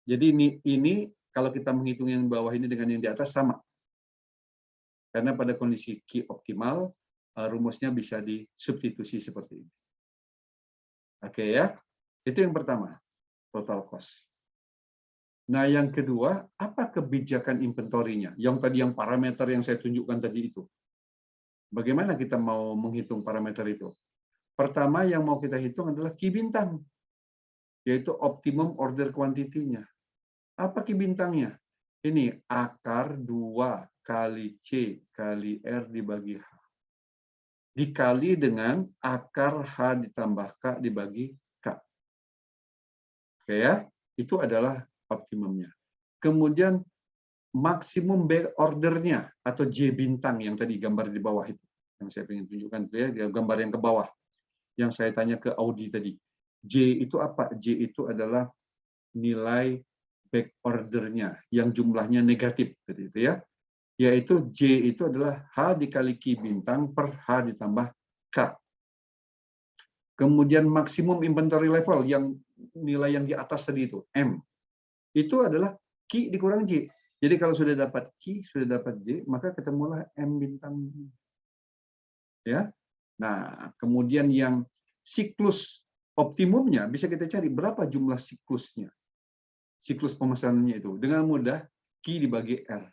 Jadi ini kalau kita menghitung yang bawah ini dengan yang di atas sama. Karena pada kondisi Q optimal, rumusnya bisa disubstitusi seperti ini. Oke ya. Itu yang pertama. Total cost. Nah, yang kedua, apa kebijakan inventorinya? Yang tadi yang parameter yang saya tunjukkan tadi itu. Bagaimana kita mau menghitung parameter itu? Pertama yang mau kita hitung adalah Q bintang, yaitu optimum order quantity-nya. Apa Q bintangnya? Ini akar 2 kali C kali R dibagi H. Dikali dengan akar H ditambah K dibagi K. Oke ya, itu adalah optimumnya. Kemudian maksimum back ordernya atau J bintang yang tadi gambar di bawah itu. Yang saya ingin tunjukkan itu ya, gambar yang ke bawah. Yang saya tanya ke Audi tadi. J itu apa? J itu adalah nilai back ordernya yang jumlahnya negatif tadi itu ya. Yaitu J itu adalah H dikali Q bintang per H ditambah K. Kemudian maksimum inventory level yang nilai yang di atas tadi itu M. Itu adalah Q dikurang J. Jadi kalau sudah dapat Q, sudah dapat J, maka ketemulah M bintang. Ya. Nah, kemudian yang siklus optimumnya bisa kita cari berapa jumlah siklusnya. Siklus pemesanannya itu dengan mudah Q dibagi R.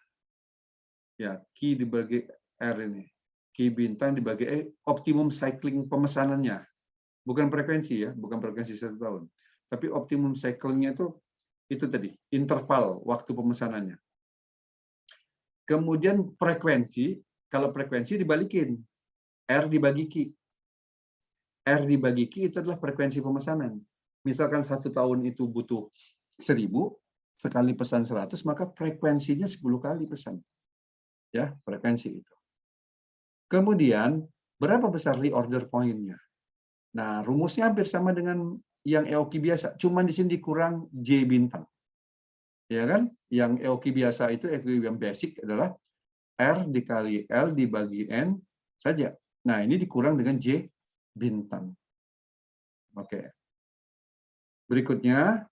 Ya, Q dibagi R ini. Q bintang dibagi optimum cycling pemesanannya. bukan frekuensi ya, bukan frekuensi 1 tahun. Tapi optimum cycle-nya itu tadi, interval waktu pemesanannya. Kemudian frekuensi, kalau frekuensi dibalikin, R dibagi Q. R dibagi Q itu adalah frekuensi pemesanan. Misalkan 1 tahun itu butuh 1000, sekali pesan 100, maka frekuensinya 10 kali pesan. Ya, frekuensi itu. Kemudian, berapa besar reorder point-nya? Nah, rumusnya hampir sama dengan yang EOQ biasa, cuma di sini dikurang J bintang. Ya kan? Yang EOQ biasa itu yang basic adalah R dikali L dibagi N saja. Nah, ini dikurang dengan J bintang. Oke. Berikutnya,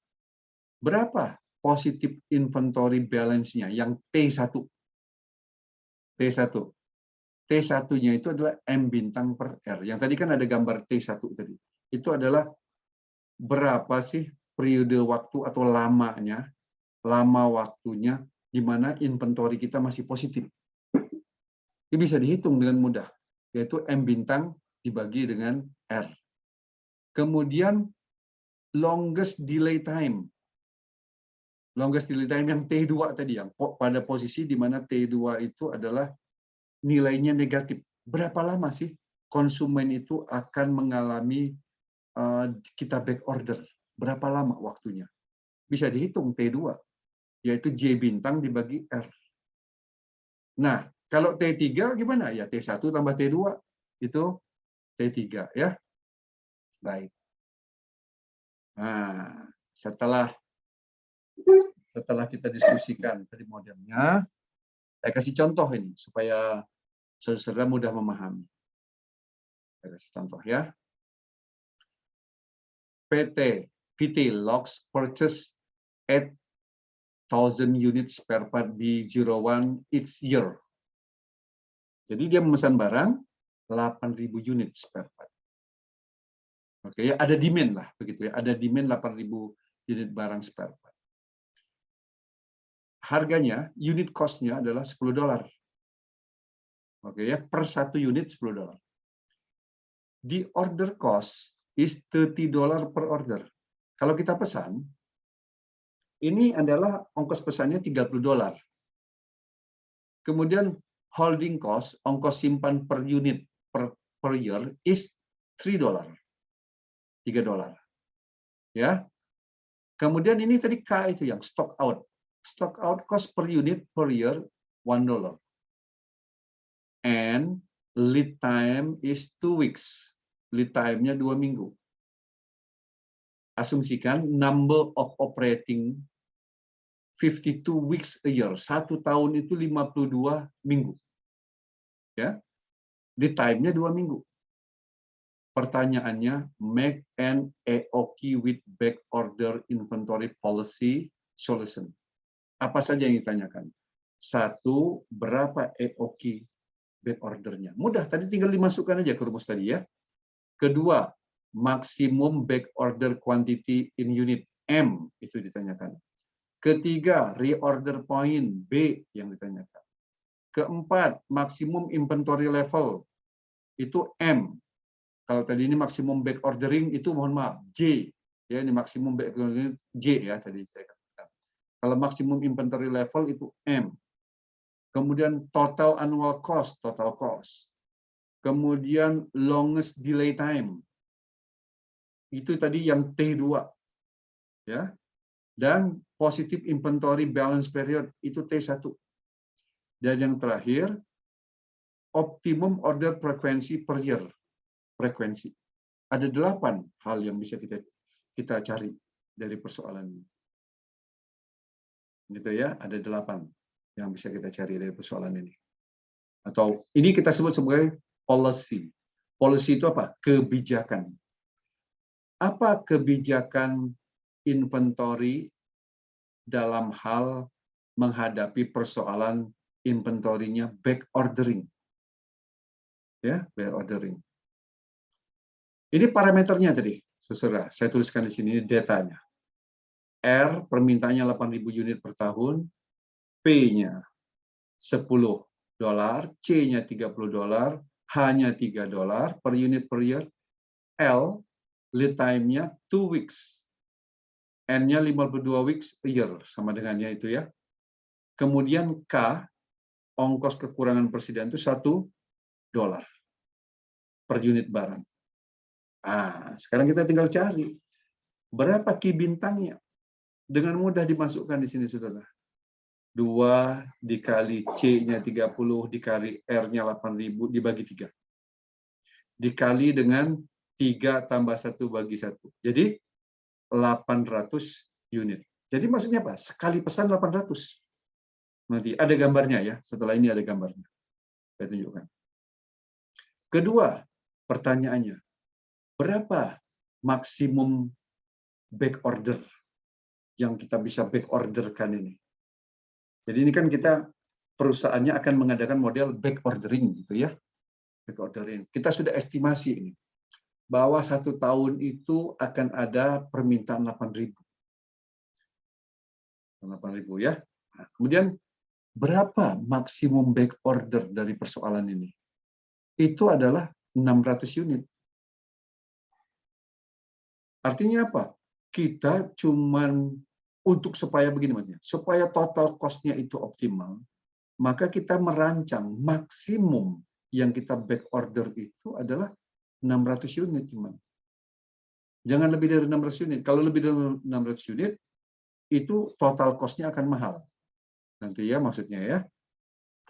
berapa positive inventory balance-nya yang T1? T1. T1-nya itu adalah M bintang per R. Yang tadi kan ada gambar T1 tadi. Itu adalah berapa sih periode waktu atau lama waktunya di mana inventory kita masih positif. Ini bisa dihitung dengan mudah, yaitu M bintang dibagi dengan R. Kemudian longest delay time. Longest delay time yang T2 tadi, yang pada posisi di mana T2 itu adalah nilainya negatif. Berapa lama sih konsumen itu akan mengalami kita back order? Berapa lama waktunya? Bisa dihitung T2, yaitu J bintang dibagi R. Nah, kalau T3 gimana? Ya T1 tambah T2, itu T3 ya. Baik. Nah, setelah kita diskusikan tadi modelnya, saya kasih contoh ini supaya saudara mudah memahami. Saya kasih contoh ya. PT Logs purchase 8,000 units spare part B01 each year. Jadi dia memesan barang 8.000 unit spare part. Oke, ya ada demand lah begitu ya. Ada demand 8.000 unit barang spare part. Harganya, unit cost-nya adalah $10. Oke ya, per 1 unit $10. The order cost is $30 per order. Kalau kita pesan, ini adalah ongkos pesannya $30. Kemudian holding cost, ongkos simpan per unit per year is $3. $3. Ya. Kemudian ini tadi K itu yang stock out. Stock out cost per unit per year $1. And lead time is 2 weeks. Lead time-nya 2 minggu. Asumsikan number of operating 52 weeks a year. 1 tahun itu 52 minggu. Ya. Lead time-nya 2 minggu. Pertanyaannya, make an EOQ with back order inventory policy solution. Apa saja yang ditanyakan? 1, berapa EOQ back ordernya? Mudah, tadi tinggal dimasukkan aja ke rumus tadi ya. Kedua, maksimum back order quantity in unit M, itu ditanyakan. Ketiga, reorder point B yang ditanyakan. Keempat, maksimum inventory level, itu M. Kalau tadi ini maksimum back ordering, itu mohon maaf, J. Ya, ini maksimum back ordering J ya, tadi saya katakan. Kalau maksimum inventory level itu M. Kemudian total annual cost, total cost. Kemudian longest delay time. Itu tadi yang T2. Ya. Dan positive inventory balance period itu T1. Dan yang terakhir, optimum order frequency per year. Frekuensi. Ada 8 hal yang bisa kita cari dari persoalan ini. Gitu ya, ada 8 yang bisa kita cari dari persoalan ini. Atau ini kita sebut sebagai policy. Policy itu apa? Kebijakan. Apa kebijakan inventory dalam hal menghadapi persoalan inventorinya back ordering? Ya, back ordering. Ini parameternya tadi, saudara. Saya tuliskan di sini datanya. R permintaannya 8.000 unit per tahun, P-nya $10, C-nya $30, H-nya $3 per unit per year, L lead time-nya 2 weeks. N-nya 52 weeks a year, sama dengannya itu ya. Kemudian K, ongkos kekurangan persediaan itu $1 per unit barang. Nah, sekarang kita tinggal cari berapa Ki bintangnya. Dengan mudah dimasukkan di sini, saudara. 2 dikali C-nya 30 dikali R-nya 8.000 dibagi 3. Dikali dengan 3 tambah 1 bagi 1. Jadi 800 unit. Jadi maksudnya apa? Sekali pesan 800. Nanti ada gambarnya ya. Setelah ini ada gambarnya. Saya tunjukkan. Kedua, pertanyaannya. Berapa maksimum back order yang kita bisa back orderkan ini? Jadi ini kan kita perusahaannya akan mengadakan model back ordering gitu ya. Back ordering. Kita sudah estimasi ini bahwa 1 tahun itu akan ada permintaan 8.000 ya. Nah, kemudian berapa maksimum back order dari persoalan ini? Itu adalah 600 unit. Artinya apa? Kita cuman untuk supaya begini maksudnya, supaya total cost-nya itu optimal, maka kita merancang maksimum yang kita back order itu adalah 600 unit cuman. Jangan lebih dari 600 unit. Kalau lebih dari 600 unit, itu total cost-nya akan mahal. Nanti ya maksudnya ya.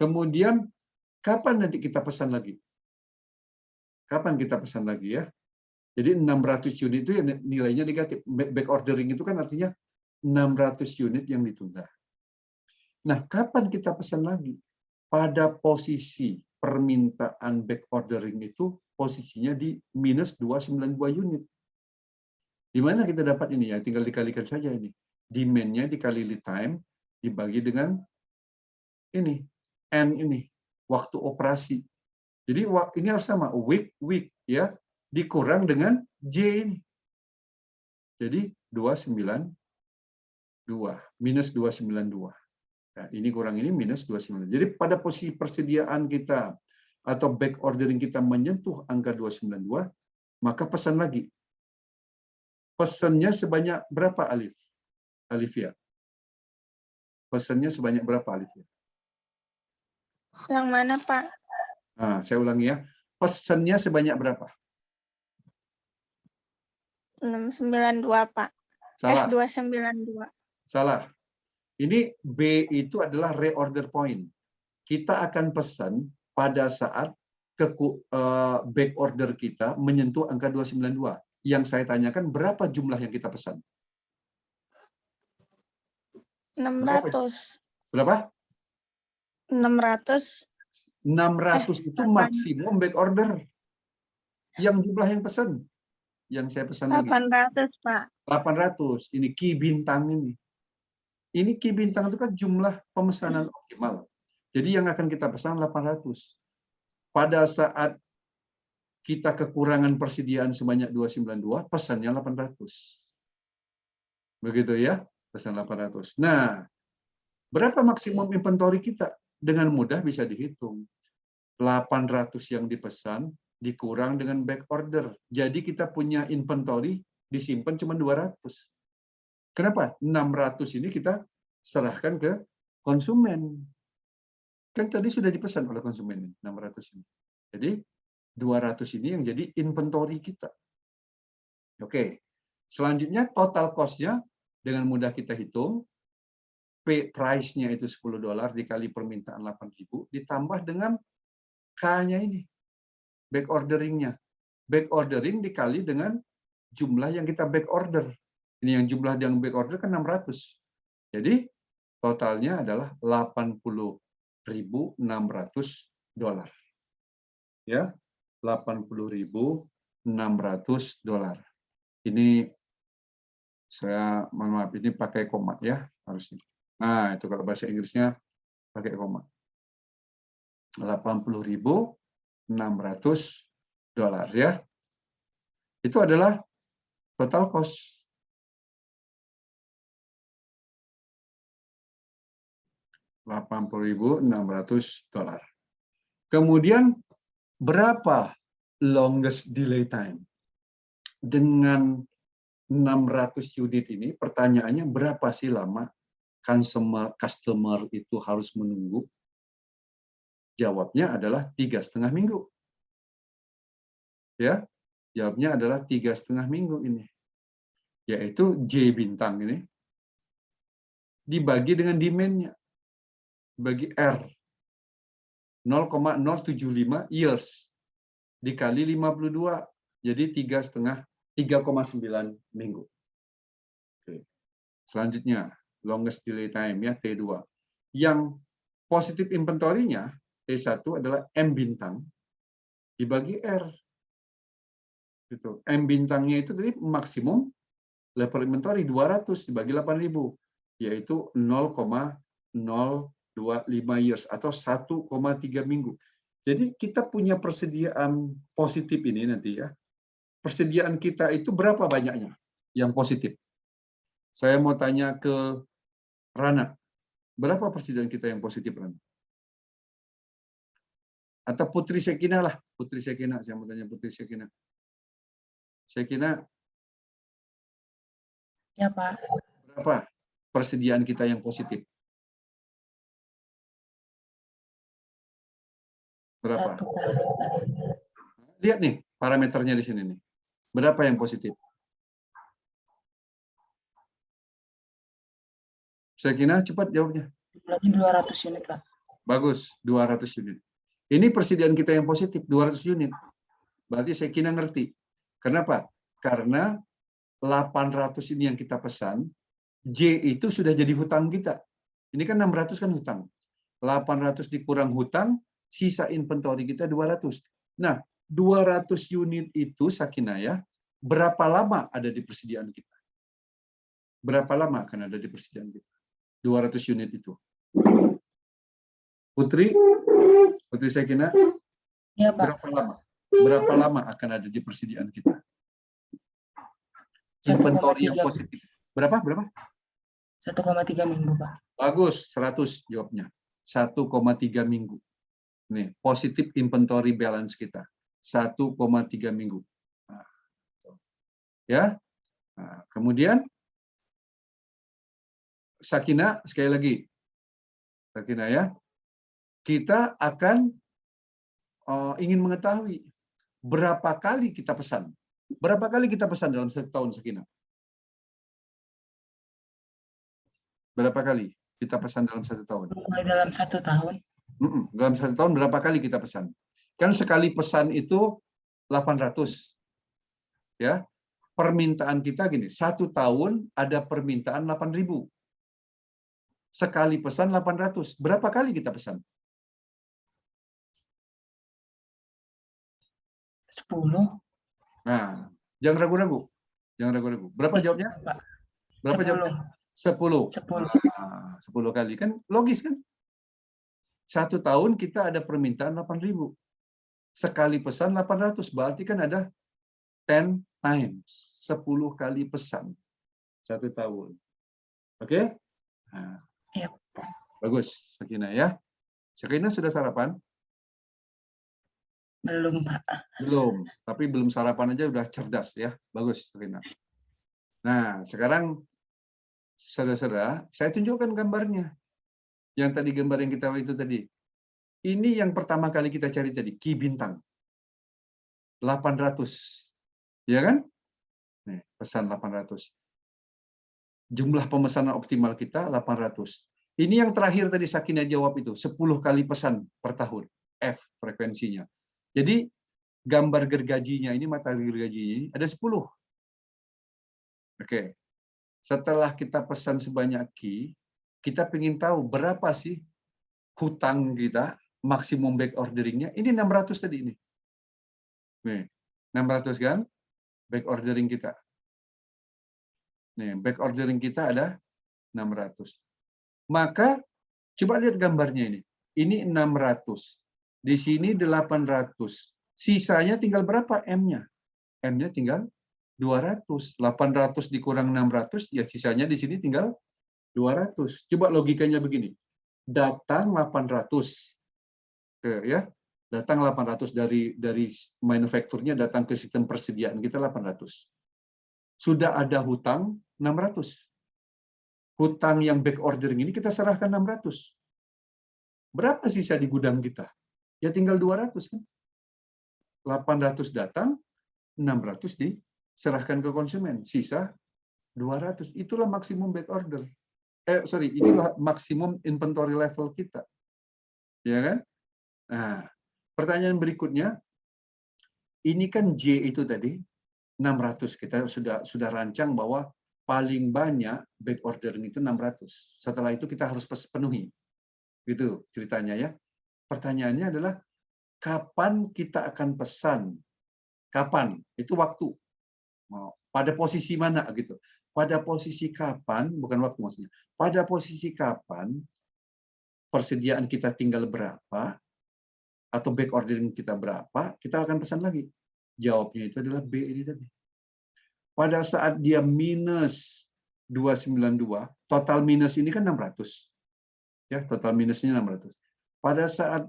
Kemudian, kapan nanti kita pesan lagi? Kapan kita pesan lagi ya? Jadi 600 unit itu yang nilainya negatif. Back ordering itu kan artinya 600 unit yang ditunda. Nah, kapan kita pesan lagi? Pada posisi permintaan back ordering itu posisinya di minus 292 unit. Di mana kita dapat ini ya? Tinggal dikalikan saja ini. Demand-nya dikali lead time dibagi dengan ini, N ini, waktu operasi. Jadi ini harus sama, week ya, dikurang dengan J ini. Jadi 292, minus 292. Nah, ini kurang ini minus 292. Jadi pada posisi persediaan kita atau back ordering kita menyentuh angka 292, maka pesan lagi. Pesannya sebanyak berapa, Alivia? Pesannya sebanyak berapa, Alivia? Yang mana, Pak? Nah, saya ulangi ya. Pesannya sebanyak berapa? 692, Pak. Salah. 292. Salah. Ini B itu adalah reorder point. Kita akan pesan pada saat back order kita menyentuh angka 292. Yang saya tanyakan berapa jumlah yang kita pesan? 600. Berapa? 600. 600 itu maksimum back order. Yang jumlah yang pesan. Yang saya pesan lagi. 800, Pak. 800. Ini Ki bintang ini. Ini Ki bintang itu kan jumlah pemesanan optimal. Jadi yang akan kita pesan 800. Pada saat kita kekurangan persediaan sebanyak 292, pesannya 800. Begitu ya, pesan 800. Nah, berapa maksimum inventory kita? Dengan mudah bisa dihitung. 800 yang dipesan dikurang dengan back order. Jadi kita punya inventory disimpan cuma 200. Kenapa? 600 ini kita serahkan ke konsumen. Kan tadi sudah dipesan oleh konsumen 600 ini. Jadi 200 ini yang jadi inventory kita. Oke. Selanjutnya total cost-nya dengan mudah kita hitung. Price-nya itu $10 dikali permintaan 8.000 ditambah dengan K-nya ini. Back ordering-nya. Back ordering dikali dengan jumlah yang kita back order. Ini yang jumlah yang back order kan 600. Jadi totalnya adalah $80.600. Ya, $80.600. Ini saya mohon maaf ini pakai koma ya harusnya. Nah, itu kalau bahasa Inggrisnya pakai koma. $80.600 ya. Itu adalah total cost. $80.600. Kemudian berapa longest delay time? dengan 600 unit ini, pertanyaannya berapa sih lama customer itu harus menunggu? Jawabnya adalah 3,5 minggu. Ya, jawabnya adalah 3,5 minggu ini. Yaitu J bintang ini dibagi dengan demand-nya. Bagi R. 0,075 years dikali 52. Jadi 3,9 minggu. Oke. Selanjutnya, longest delay time ya T2. Yang positif inventory-nya T1 adalah M bintang dibagi R. Gitu. M bintangnya itu tadi maksimum level inventory 200 dibagi 8.000, yaitu 0,025 years atau 1,3 minggu. Jadi kita punya persediaan positif ini nanti ya. Persediaan kita itu berapa banyaknya yang positif? Saya mau tanya ke Rana. Berapa persediaan kita yang positif, Rana? Atau Putri Sekina lah. Putri Sekina, saya mau tanya Putri Sekina. Sekina. Ya, Pak. Berapa persediaan kita yang positif? Berapa? 1,5. Lihat nih parameternya di sini nih. Berapa yang positif? Sekina cepat jawabnya. Lagi 200 unit, Pak. Bagus, 200 unit. Ini persediaan kita yang positif, 200 unit. Berarti Sekina ngerti. Kenapa? Karena 800 ini yang kita pesan, J itu sudah jadi hutang kita. Ini kan 600 kan hutang. 800 dikurang hutang, sisa inventory kita 200. Nah, 200 unit itu Sakina ya, berapa lama ada di persediaan kita? Berapa lama akan ada di persediaan kita? 200 unit itu. Putri Sakina, Ya, Pak. berapa lama? Berapa lama akan ada di persediaan kita? Inventory yang 1,3. positif. Berapa? 1,3 minggu, Pak. Bagus, 100 jawabnya. 1,3 minggu. Nih, positif inventory balance kita. 1,3 minggu. Nah, ya. Nah, kemudian Sakina, sekali lagi. Sakina ya. Kita akan ingin mengetahui berapa kali kita pesan. Berapa kali kita pesan dalam 1 tahun, Sakina? Berapa kali kita pesan dalam 1 tahun? Dalam 1 tahun. Dalam 1 tahun berapa kali kita pesan? Kan sekali pesan itu 800. Ya. Permintaan kita gini, 1 tahun ada permintaan 8.000. Sekali pesan 800. Berapa kali kita pesan? 10. Nah, jangan ragu-ragu. Jangan ragu-ragu. Berapa jawabnya? Pak. Berapa 10. jawabnya? 10. 10. Nah, 10 kali. Kan logis kan? 1 tahun kita ada permintaan 8.000. Sekali pesan 800. Berarti kan ada 10 times. 10 kali pesan. 1 tahun. Oke? Nah, Iya. bagus, Sakina ya. Sakina sudah sarapan? Belum, Pak. Belum, tapi belum sarapan aja udah cerdas ya. Bagus, Sakina. Nah, sekarang saudara-saudara, saya tunjukkan gambarnya. Yang tadi gambar yang kita itu tadi. Ini yang pertama kali kita cari tadi, Ki bintang. 800. Ya kan? Nih, pesan 800. Jumlah pemesanan optimal kita 800. Ini yang terakhir tadi Sakina jawab itu, 10 kali pesan per tahun. F frekuensinya. Jadi gambar gergajinya ini, matahari gergajinya ini ada 10. Oke. Setelah kita pesan sebanyak Ki, kita ingin tahu berapa sih hutang kita, maksimum back orderingnya. Ini 600 tadi ini. Nih, 600 kan? Back ordering kita. Nih, back ordering kita ada 600. Maka coba lihat gambarnya ini. Ini 600. Di sini 800. Sisanya tinggal berapa M-nya? M-nya tinggal 200. 800 dikurang 600, ya sisanya di sini tinggal 200. Coba logikanya begini. Datang 800. Ya. Datang 800 dari manufakturnya datang ke sistem persediaan kita 800. Sudah ada hutang 600. Hutang yang back ordering ini kita serahkan 600. Berapa sisa di gudang kita? Ya tinggal 200 kan. 800 datang, 600 diserahkan ke konsumen. Sisa 200. Itulah maksimum back order. Itulah maksimum inventory level kita. Ya kan? Nah, pertanyaan berikutnya, ini kan J itu tadi 600. Kita sudah rancang bahwa paling banyak back ordering itu 600. Setelah itu kita harus penuhi. Gitu ceritanya ya. Pertanyaannya adalah kapan kita akan pesan? Kapan? Itu waktu. Pada posisi mana gitu. Pada posisi kapan, bukan waktu maksudnya. Pada posisi kapan persediaan kita tinggal berapa atau back ordering kita berapa, kita akan pesan lagi. Jawabnya itu adalah B ini tadi. Pada saat dia minus 292, total minus ini kan 600. Ya, total minusnya 600. Pada saat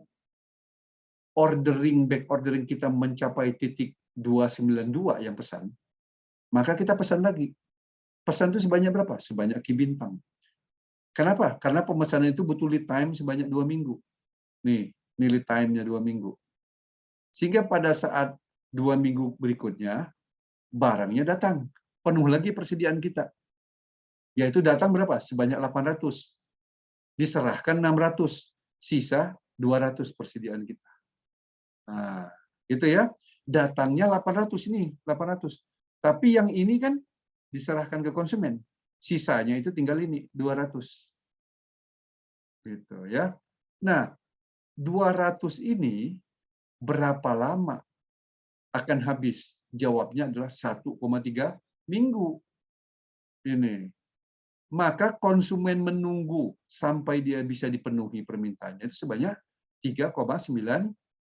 back ordering kita mencapai titik 292 yang pesan, maka kita pesan lagi. Pesan itu sebanyak berapa? Sebanyak Ki Bintang. Kenapa? Karena pemesanan itu butuh lead time sebanyak 2 minggu. Nih lead time-nya 2 minggu. Sehingga pada saat 2 minggu berikutnya, barangnya datang. Penuh lagi persediaan kita. Yaitu datang berapa? Sebanyak 800. Diserahkan 600. Sisa 200 persediaan kita. Nah, itu ya. Datangnya 800 ini, 800. Tapi yang ini kan diserahkan ke konsumen. Sisanya itu tinggal ini, 200. Gitu ya. Nah, 200 ini berapa lama akan habis? Jawabnya adalah 1,3 minggu. Ini. Maka konsumen menunggu sampai dia bisa dipenuhi permintaannya itu sebanyak 3,9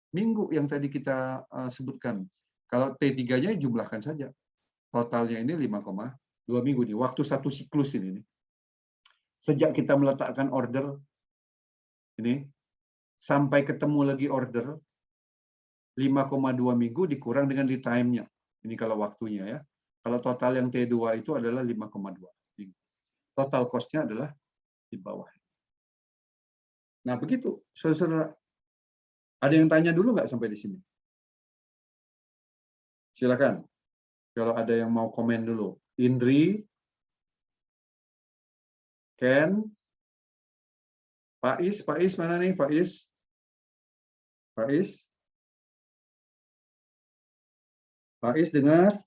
minggu yang tadi kita sebutkan. Kalau T3-nya jumlahkan saja. Totalnya ini 5,2 minggu nih. Waktu satu siklus ini. Sejak kita meletakkan order ini sampai ketemu lagi order 5,2 minggu dikurang dengan lead time-nya. Ini kalau waktunya ya. Kalau total yang T2 itu adalah 5,2 minggu. Total cost-nya adalah di bawah. Nah, begitu. Saudara, ada yang tanya dulu nggak sampai di sini? Silakan. Kalau ada yang mau komen dulu. Indri, Ken, Pak Is mana nih Pak Is? Pak Is? Pak Is dengar?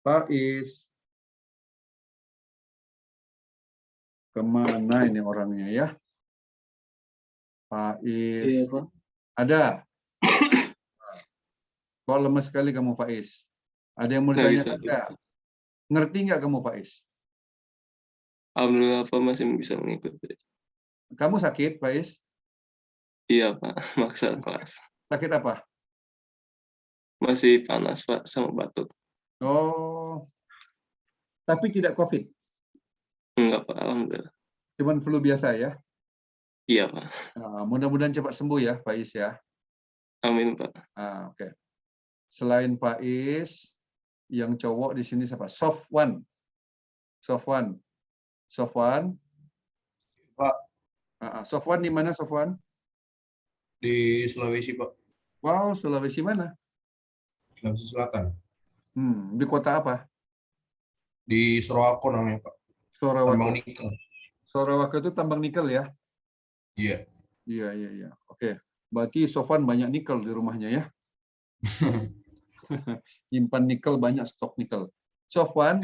Pak Is. Kemana ini orangnya ya? Pak Is. Iya, Pak. Ada? Kok lemes sekali kamu Pak Is? Ada yang mau Nggak ditanya bisa, enggak? Ngerti nggak kamu Pak Is? Alhamdulillah Pak masih bisa mengikuti. Kamu sakit Pak Is? Iya Pak, maksa kelas. Sakit apa? Masih panas Pak sama batuk. Oh, tapi tidak COVID? Enggak Pak, Alhamdulillah. Cuman flu biasa ya? Iya Pak. Nah, mudah-mudahan cepat sembuh ya Pak Is ya. Amin Pak. Oke. Selain Pak Is, yang cowok di sini siapa? Sofwan. Sofwan. Sofwan. Pak, Sofwan di mana Sofwan? di Sulawesi, Pak. Wow, Sulawesi mana? Sulawesi Selatan. Di kota apa? Di Sorowako namanya, Pak. Tambang Sarawak. nikel. Sarawak itu tambang nikel ya? Iya. Iya. Oke. Berarti Sofwan banyak nikel di rumahnya ya? Simpan nikel, banyak stok nikel. Sofwan,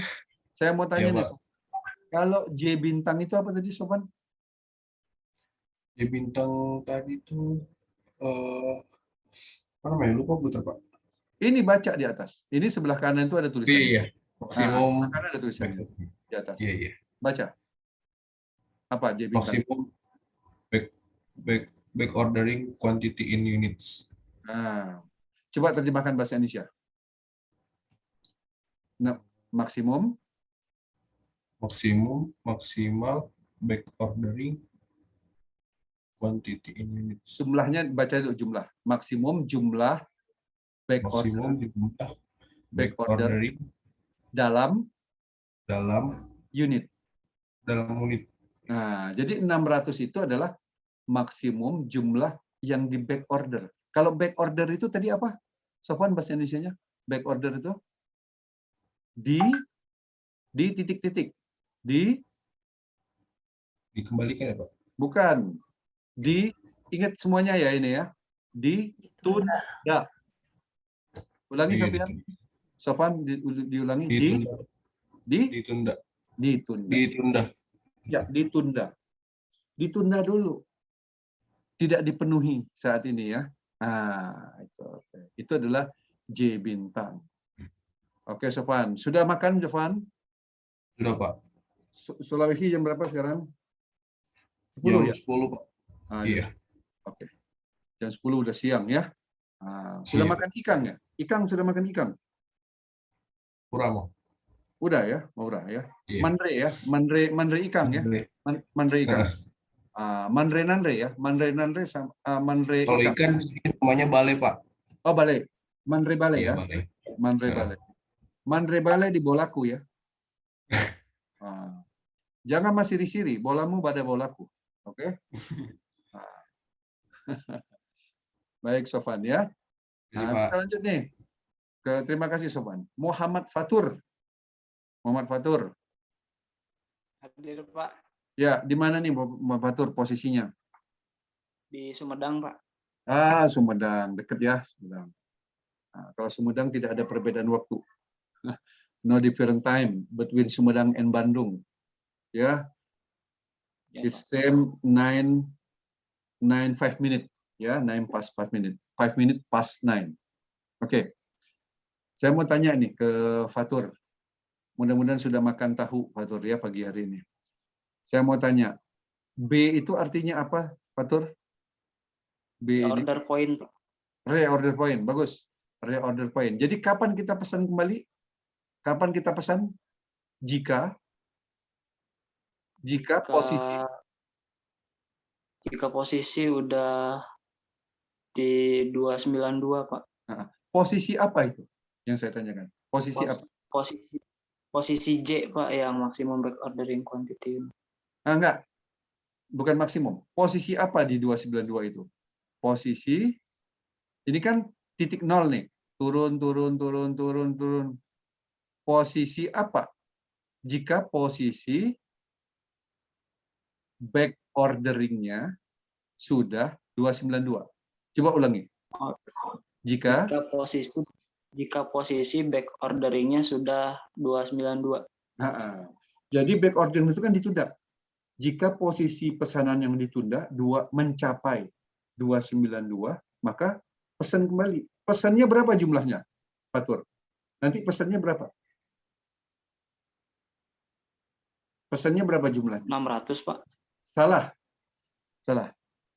saya mau tanya Iya, nih, Pak. kalau J Bintang itu apa tadi Sofwan? Di bintang tadi tuh, apa namanya? Lupa putar, Pak. Ini baca di atas. Ini sebelah kanan itu ada tulisannya. Iya. Maksimum. Sebelah kanan ada tulisannya di atas. Iya. Baca. Apa J Bintang? Maksimum back ordering quantity in units. Nah, coba terjemahkan bahasa Indonesia. Nah, maksimal Maksimal back ordering quantity in units. Jumlahnya baca dulu jumlah. Maksimum jumlah back Maksimum order jumlah back back order ordering dalam dalam unit. unit. Nah, jadi 600 itu adalah maksimum jumlah yang di back order. Kalau back order itu tadi apa? Sofwan bahasa Indonesianya? Back order itu di titik-titik. Dikembalikan ya Pak? Bukan. Ingat semuanya ya ini ya. Ditunda. Ulangi Sofian. Sofwan diulangi. Ditunda. Ditunda. Ya, ditunda. Ditunda dulu. Tidak dipenuhi saat ini ya. Nah, itu adalah J bintang. Oke, Sofwan. Sudah makan, Sofwan? Sudah Pak. Sulawesi jam berapa sekarang? 10 Jam ya? 10 Pak. Iya. Oke. Jam 10 udah siang ya. Sudah Iya. makan ikan ya? Sudah makan ikan? Kurang. Udah ya, udah ya. Iya. Mandre ya, mandre ikan ya. Mandre ikan. Mandre nandre ya, mandre nandre sama mandre Kalau ikan. ikan namanya bale Pak. Oh, bale. Mandre bale Iya, ya. bale. Mandre bale. Mandre bale di bolaku ya. Jangan masih siri, bolamu pada bolaku. Oke? Baik, Sofwan ya. Iya, Pak. Kita lanjut nih. Terima kasih, Sofwan. Muhammad Fatur. Muhammad Fatur. Hadir, Pak. Ya, di mana nih Muhammad Fatur posisinya? Di Sumedang, Pak. Sumedang. Deket ya, Sumedang. Kalau Sumedang tidak ada perbedaan waktu. No different time between Sumedang and Bandung. Ya. It's same 9:05 minute. Ya, 9 past 5 minute. 5 minute past 9. Oke. Saya mau tanya nih ke Fatur. Mudah-mudahan sudah makan tahu Fatur ya pagi hari ini. Saya mau tanya, B itu artinya apa, Fatur? B ini Order point, Pak. reorder point, bagus. Reorder point. Jadi kapan kita pesan kembali? Kapan kita pesan? Jika posisi udah di 292, Pak. Posisi apa itu yang saya tanyakan? Posisi apa? Posisi J, Pak, yang maksimum back ordering quantity. Enggak. Bukan maksimum. Posisi apa di 292 itu? Posisi ini kan titik nol nih. Turun. Posisi apa? Jika posisi back orderingnya sudah 292. Coba ulangi. Jika posisi back orderingnya sudah 292. Jadi back ordering itu kan ditunda. Jika posisi pesanan yang ditunda mencapai 292, maka pesan kembali. Pesannya berapa jumlahnya, Fatur? Nanti pesannya berapa? Pesannya berapa jumlahnya? 600, Pak. Salah.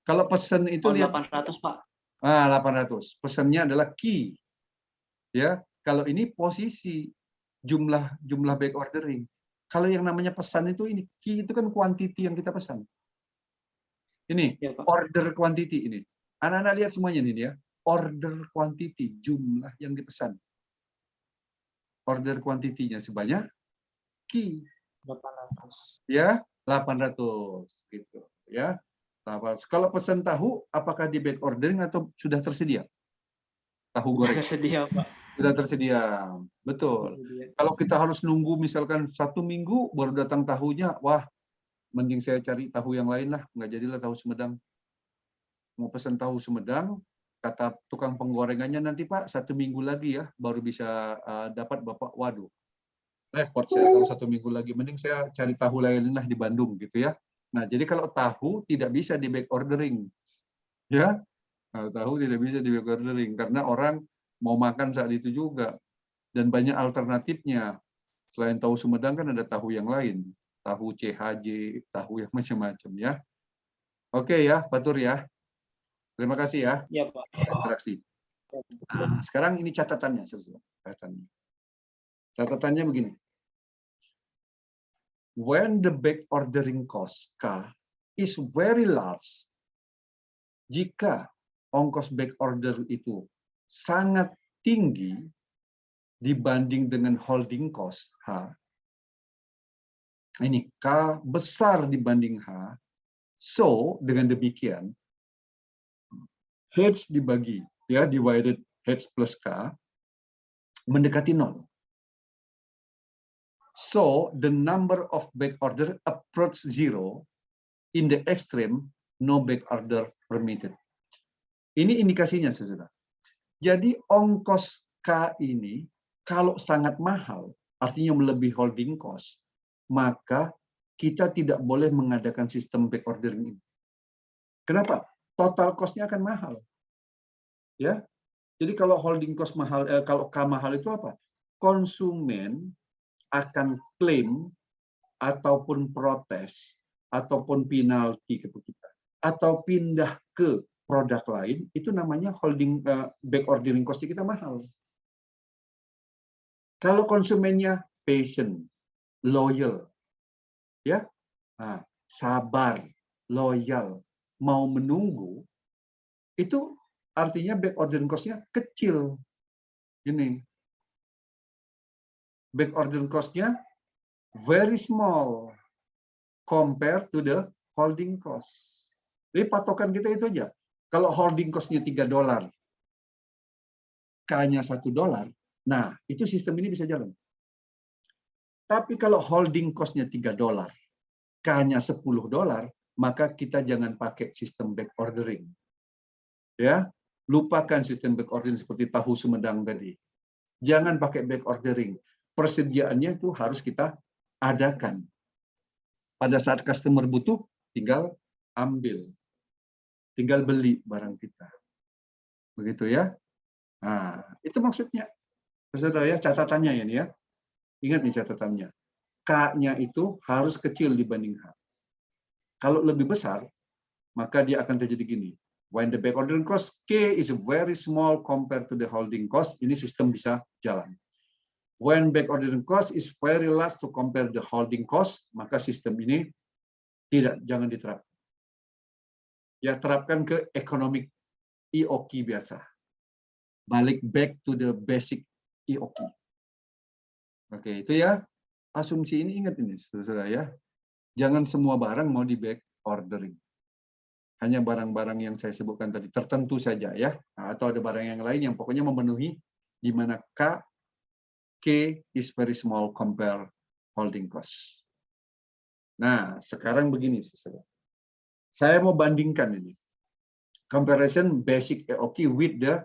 Kalau pesan itu 800, Pak. 800. Pesannya adalah key. Ya, kalau ini posisi jumlah back ordering. Kalau yang namanya pesan itu ini key itu kan quantity yang kita pesan. Ini Ya, Pak. order quantity ini. Anak-anak lihat semuanya ini ya. Order quantity, jumlah yang dipesan. Order quantity-nya sebanyak key 800. ya 800 gitu ya. 800. Kalau pesan tahu apakah di back ordering atau sudah tersedia? Tahu goreng. Tersedia, Pak. Sudah tersedia. Betul. Kalau kita harus nunggu misalkan 1 minggu baru datang tahunya, wah, mending saya cari tahu yang lain lah. Nggak jadilah tahu Sumedang. Mau pesan tahu Sumedang, kata tukang penggorengannya nanti Pak 1 minggu lagi ya baru bisa dapat Bapak. Waduh, repot saya kalau 1 minggu lagi. Mending saya cari tahu lain lah di Bandung gitu ya. Nah, jadi kalau tahu tidak bisa di back ordering. Ya. Kalau tahu tidak bisa di back ordering karena orang mau makan saat itu juga. Dan banyak alternatifnya. Selain tahu Sumedang kan ada tahu yang lain. Tahu CHJ, tahu yang macam-macam ya. Oke ya, Fatur ya. Terima kasih ya. Ya, Pak. Interaksi. Nah, sekarang ini catatannya. Catatannya begini. When the back ordering cost K is very large, Jika ongkos back order itu sangat tinggi dibanding dengan holding cost H, ini K besar dibanding H, so dengan demikian H dibagi ya divided H plus K mendekati 0. So the number of back order approach 0. In the extreme, no back order permitted. Ini indikasinya, saudara. Jadi ongkos K ini kalau sangat mahal, artinya melebihi holding cost, maka kita tidak boleh mengadakan sistem back ordering ini. Kenapa? Total cost-nya akan mahal. Ya. Jadi kalau holding cost mahal, kalau K mahal itu apa? Konsumen akan klaim ataupun protes ataupun penalti ke kita atau pindah ke produk lain, itu namanya holding back ordering cost kita mahal. Kalau konsumennya patient, loyal, ya, sabar, loyal, mau menunggu, itu artinya back ordering cost-nya kecil. Ini back ordering cost-nya very small compared to the holding cost. Jadi patokan kita itu aja. Kalau holding cost-nya $3, K-nya $1, nah itu sistem ini bisa jalan. Tapi kalau holding cost-nya $3, K-nya $10, maka kita jangan pakai sistem back ordering. Ya, lupakan sistem back ordering seperti tahu Sumedang tadi. Jangan pakai back ordering. Persediaannya itu harus kita adakan. Pada saat customer butuh, tinggal ambil. Tinggal beli barang kita. Begitu ya. Nah, itu maksudnya. Saudara ya, catatannya ya, nih ya. Ingat nih catatannya. K-nya itu harus kecil dibanding H. Kalau lebih besar, maka dia akan terjadi gini. When the back ordering cost K is very small compared to the holding cost, ini sistem bisa jalan. When back ordering cost is very large to compare the holding cost, maka sistem ini jangan diterapkan. Ya, terapkan ke economic EOQ biasa. Balik back to the basic EOQ. Oke, itu ya. Asumsi ini ingat ini, saudara ya. Jangan semua barang mau di back ordering. Hanya barang-barang yang saya sebutkan tadi tertentu saja ya. Atau ada barang yang lain yang pokoknya memenuhi di mana K is very small compare holding cost. Nah, sekarang begini, saudara. Saya mau bandingkan ini. Comparison basic EOQ with the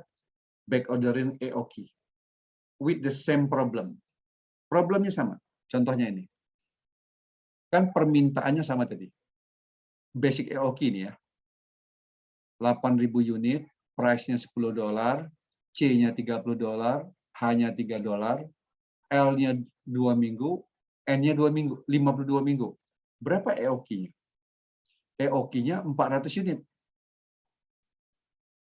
back ordering EOQ. With the same problem. Problemnya sama. Contohnya ini. Kan permintaannya sama tadi. Basic EOQ ini ya. 8.000 unit, price-nya $10, C-nya $30, H-nya $3, L-nya 2 minggu, N-nya 2 minggu, 52 minggu. Berapa EOQ-nya? EOQ-nya 400 unit.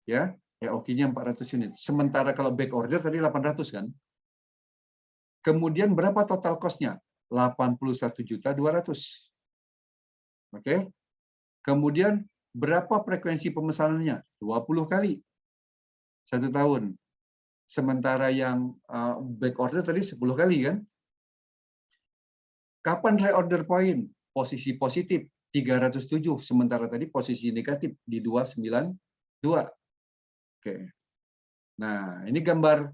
Ya, EOQ-nya 400 unit. Sementara kalau back order tadi 800 kan? Kemudian berapa total cost-nya? 81.200.000. Oke. Kemudian berapa frekuensi pemesanannya? 20 kali. 1 tahun. Sementara yang back order tadi 10 kali kan? Kapan reorder point? Posisi positif 307, sementara tadi posisi negatif di 292. Oke. Nah, ini gambar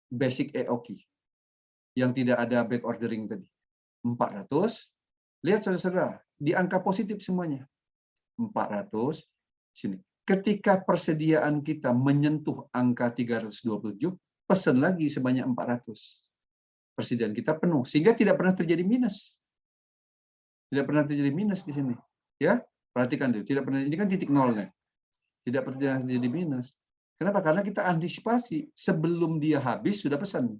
basic EOQ yang tidak ada back ordering tadi. 400. Lihat saudara-saudara, di angka positif semuanya. 400 sini. Ketika persediaan kita menyentuh angka 327, pesan lagi sebanyak 400. Persediaan kita penuh, sehingga tidak pernah terjadi minus. Tidak pernah terjadi minus di sini. Ya, perhatikan itu. Tidak pernah, ini kan titik nolnya. Tidak pernah terjadi minus. Kenapa? Karena kita antisipasi. Sebelum dia habis, sudah pesan.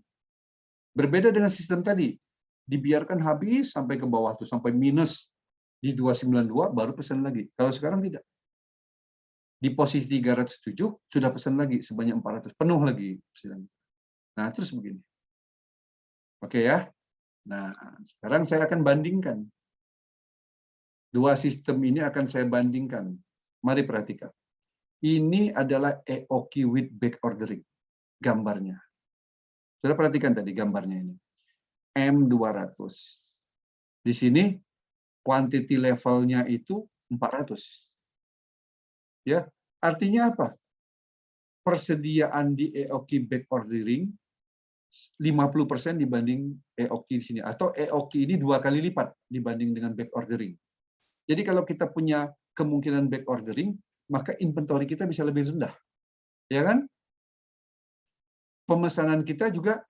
Berbeda dengan sistem tadi. Dibiarkan habis sampai ke bawah tuh, sampai minus di 292 baru pesan lagi. Kalau sekarang tidak. Di posisi 307 sudah pesan lagi sebanyak 400, penuh lagi pesanan. Nah, terus begini. Oke ya. Nah, sekarang saya akan bandingkan. Dua sistem ini akan saya bandingkan. Mari perhatikan. Ini adalah EOQ with back ordering. Gambarnya. Sudah perhatikan tadi gambarnya ini. M200. Di sini quantity levelnya itu 400. Ya, artinya apa? Persediaan di EOQ back ordering 50% dibanding EOQ di sini, atau EOQ ini 2 kali lipat dibanding dengan back ordering. Jadi kalau kita punya kemungkinan back ordering, maka inventory kita bisa lebih rendah. Ya kan? Pemesanan kita juga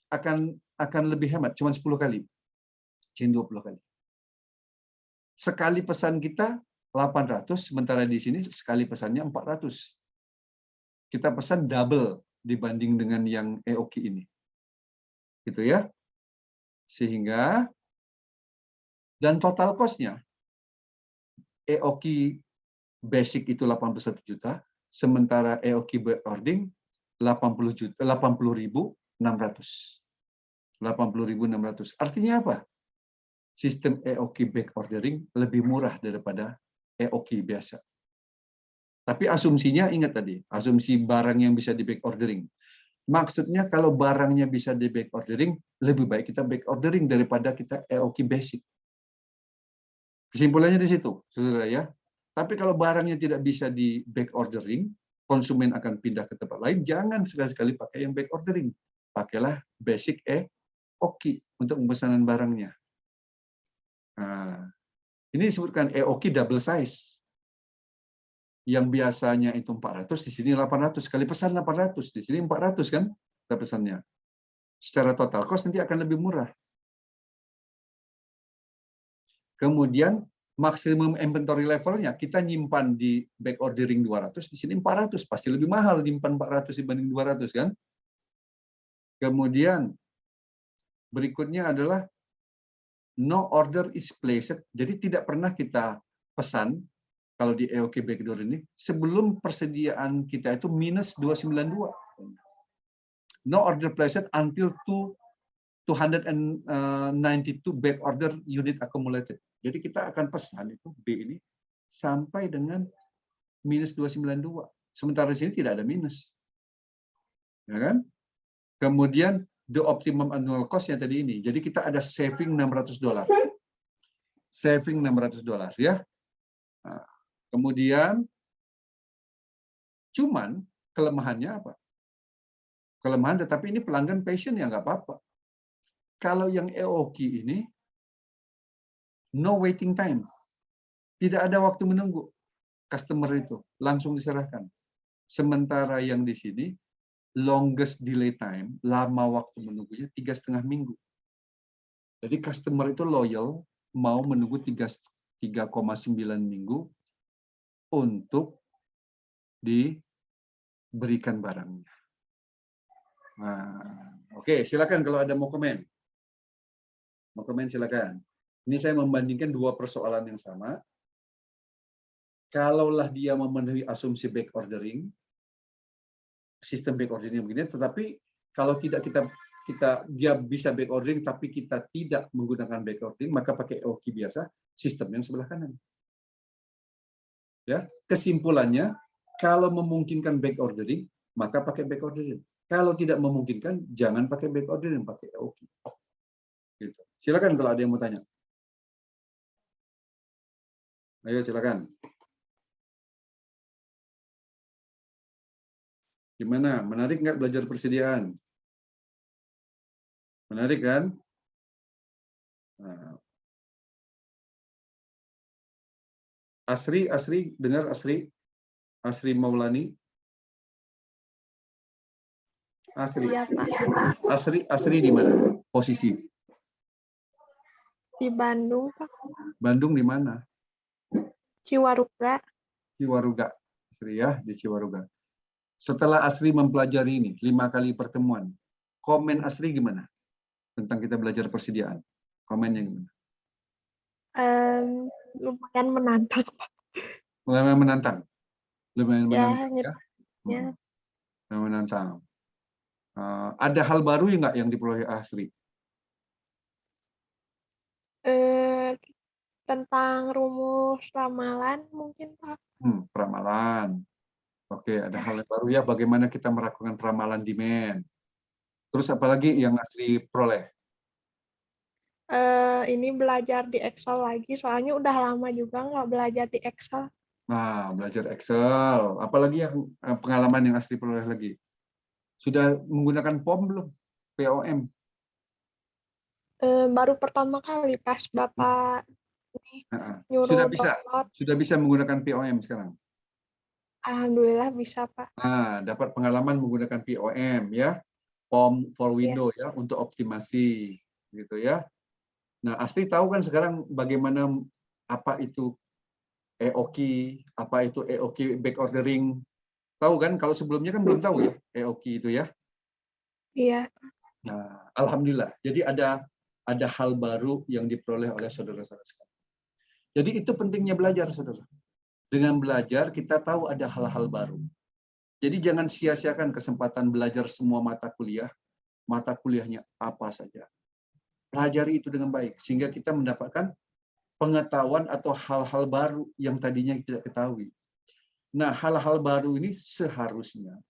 akan lebih hemat, cuma 10 kali. Cuma 20 kali. Sekali pesan kita 800, sementara di sini sekali pesannya 400. Kita pesan double dibanding dengan yang EOQ ini. Gitu ya. Sehingga, dan total cost-nya, EOQ basic itu 81 juta, sementara EOQ back ordering 80.600. 80.600. Artinya apa? Sistem EOQ back ordering lebih murah daripada EOQ biasa. Tapi asumsinya ingat tadi, asumsi barang yang bisa di back ordering. Maksudnya kalau barangnya bisa di back ordering, lebih baik kita back ordering daripada kita EOQ basic. Kesimpulannya di situ, saudara ya. Tapi kalau barangnya tidak bisa di back ordering, konsumen akan pindah ke tempat lain, jangan sekali-sekali pakai yang back ordering. Pakailah basic EOQ untuk pemesanan barangnya. Nah, ini disebutkan EOQ double size. Yang biasanya itu 400, di sini 800. Sekali pesan 800, di sini 400 kan kita pesannya. Secara total cost nanti akan lebih murah. Kemudian maksimum inventory levelnya kita nyimpan di back ordering 200, di sini 400. Pasti lebih mahal nyimpan 400 dibanding 200 kan. Kemudian berikutnya adalah no order is placed. Jadi tidak pernah kita pesan kalau di EOQ back ordering ini sebelum persediaan kita itu minus 292. No order placed until 292 back order unit accumulated. Jadi kita akan pesan itu B ini sampai dengan minus 292. Sementara di sini tidak ada minus. Ya kan? Kemudian the optimum annual cost yang tadi ini. Jadi kita ada saving $600. Saving $600 ya. Nah, kemudian cuman kelemahannya apa? Kelemahan tetapi ini pelanggan passion ya nggak apa-apa. Kalau yang EOQ ini no waiting time. Tidak ada waktu menunggu. Customer itu langsung diserahkan. Sementara yang di sini longest delay time, lama waktu menunggunya 3,5 minggu. Jadi customer itu loyal, mau menunggu 3,9 minggu untuk diberikan barangnya. Nah, oke, silakan kalau ada mau komen. Mau komen silakan. Ini saya membandingkan dua persoalan yang sama. Kalaulah dia memenuhi asumsi back ordering, sistem back ordering begini, tetapi kalau tidak dia bisa back ordering tapi kita tidak menggunakan back ordering, maka pakai EOQ biasa, sistem yang sebelah kanan. Ya, kesimpulannya kalau memungkinkan back ordering, maka pakai back ordering. Kalau tidak memungkinkan, jangan pakai back ordering, pakai EOQ. Gitu. Silakan kalau ada yang mau tanya. Ayo silakan. Gimana? Menarik nggak belajar persediaan? Menarik kan? Nah. Asri, dengar Asri? Asri Maulani? Asri. Iya, Pak. Asri di mana? Posisi? Di Bandung, Pak. Bandung di mana? Ciwaruga. Ciwaruga. Asri ya, di Ciwaruga. Setelah Asri mempelajari ini, 5 kali pertemuan, komen Asri gimana? Tentang kita belajar persediaan. Komennya gimana? Lumayan menantang, Pak. Lumayan menantang. Lumayan menantang ya. Ya. Lumayan menantang. Ada hal baru nggak yang diperoleh Asri? Tentang rumus ramalan mungkin, Pak. Ramalan. Oke, ada hal yang baru ya, bagaimana kita melakukan ramalan demand. Terus apalagi yang Asri peroleh? Ini belajar di Excel lagi, soalnya udah lama juga nggak belajar di Excel. Nah, belajar Excel. Apalagi yang pengalaman yang Asri peroleh lagi? Sudah menggunakan POM belum? POM? Baru pertama kali pas Bapak nyuruh Sudah bisa? download. Sudah bisa menggunakan POM sekarang? Alhamdulillah bisa, Pak. Nah, dapat pengalaman menggunakan POM ya, POM for Windows ya, untuk optimasi gitu ya. Nah, Asri tahu kan sekarang bagaimana apa itu EOKI, apa itu EOKI back ordering. Tahu kan? Kalau sebelumnya kan belum tahu ya EOKI itu ya. Iya. Nah, alhamdulillah. Jadi ada hal baru yang diperoleh oleh saudara-saudara sekalian. Jadi itu pentingnya belajar, saudara. Dengan belajar kita tahu ada hal-hal baru. Jadi jangan sia-siakan kesempatan belajar semua mata kuliahnya apa saja. Pelajari itu dengan baik sehingga kita mendapatkan pengetahuan atau hal-hal baru yang tadinya tidak ketahui. Nah, hal-hal baru ini seharusnya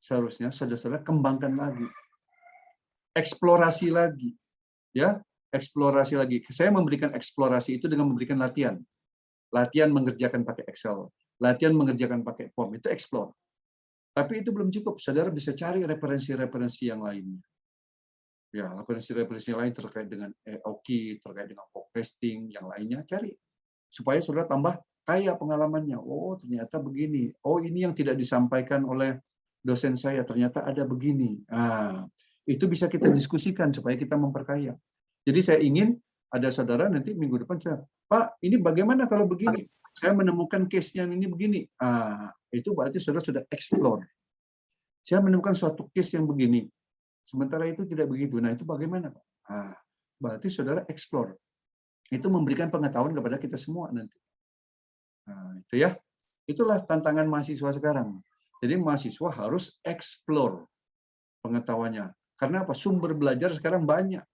saudara-saudara kembangkan lagi. Eksplorasi lagi. Ya, eksplorasi lagi. Saya memberikan eksplorasi itu dengan memberikan latihan. Latihan mengerjakan pakai Excel, latihan mengerjakan pakai form, itu explore. Tapi itu belum cukup, saudara bisa cari referensi-referensi yang lainnya. Ya, referensi-referensi yang lain terkait dengan EOKI, terkait dengan forecasting, yang lainnya cari. Supaya saudara tambah kaya pengalamannya. Oh, ternyata begini. Oh, ini yang tidak disampaikan oleh dosen saya, ternyata ada begini. Nah, itu bisa kita diskusikan supaya kita memperkaya. Jadi saya ingin ada saudara nanti minggu depan, Pak, ini bagaimana kalau begini? Saya menemukan case-nya ini begini. Itu berarti saudara sudah explore. Saya menemukan suatu case yang begini. Sementara itu tidak begitu. Nah, itu bagaimana, Pak? Berarti saudara explore. Itu memberikan pengetahuan kepada kita semua nanti. Nah, itu ya. Itulah tantangan mahasiswa sekarang. Jadi mahasiswa harus explore pengetahuannya. Karena apa? Sumber belajar sekarang banyak.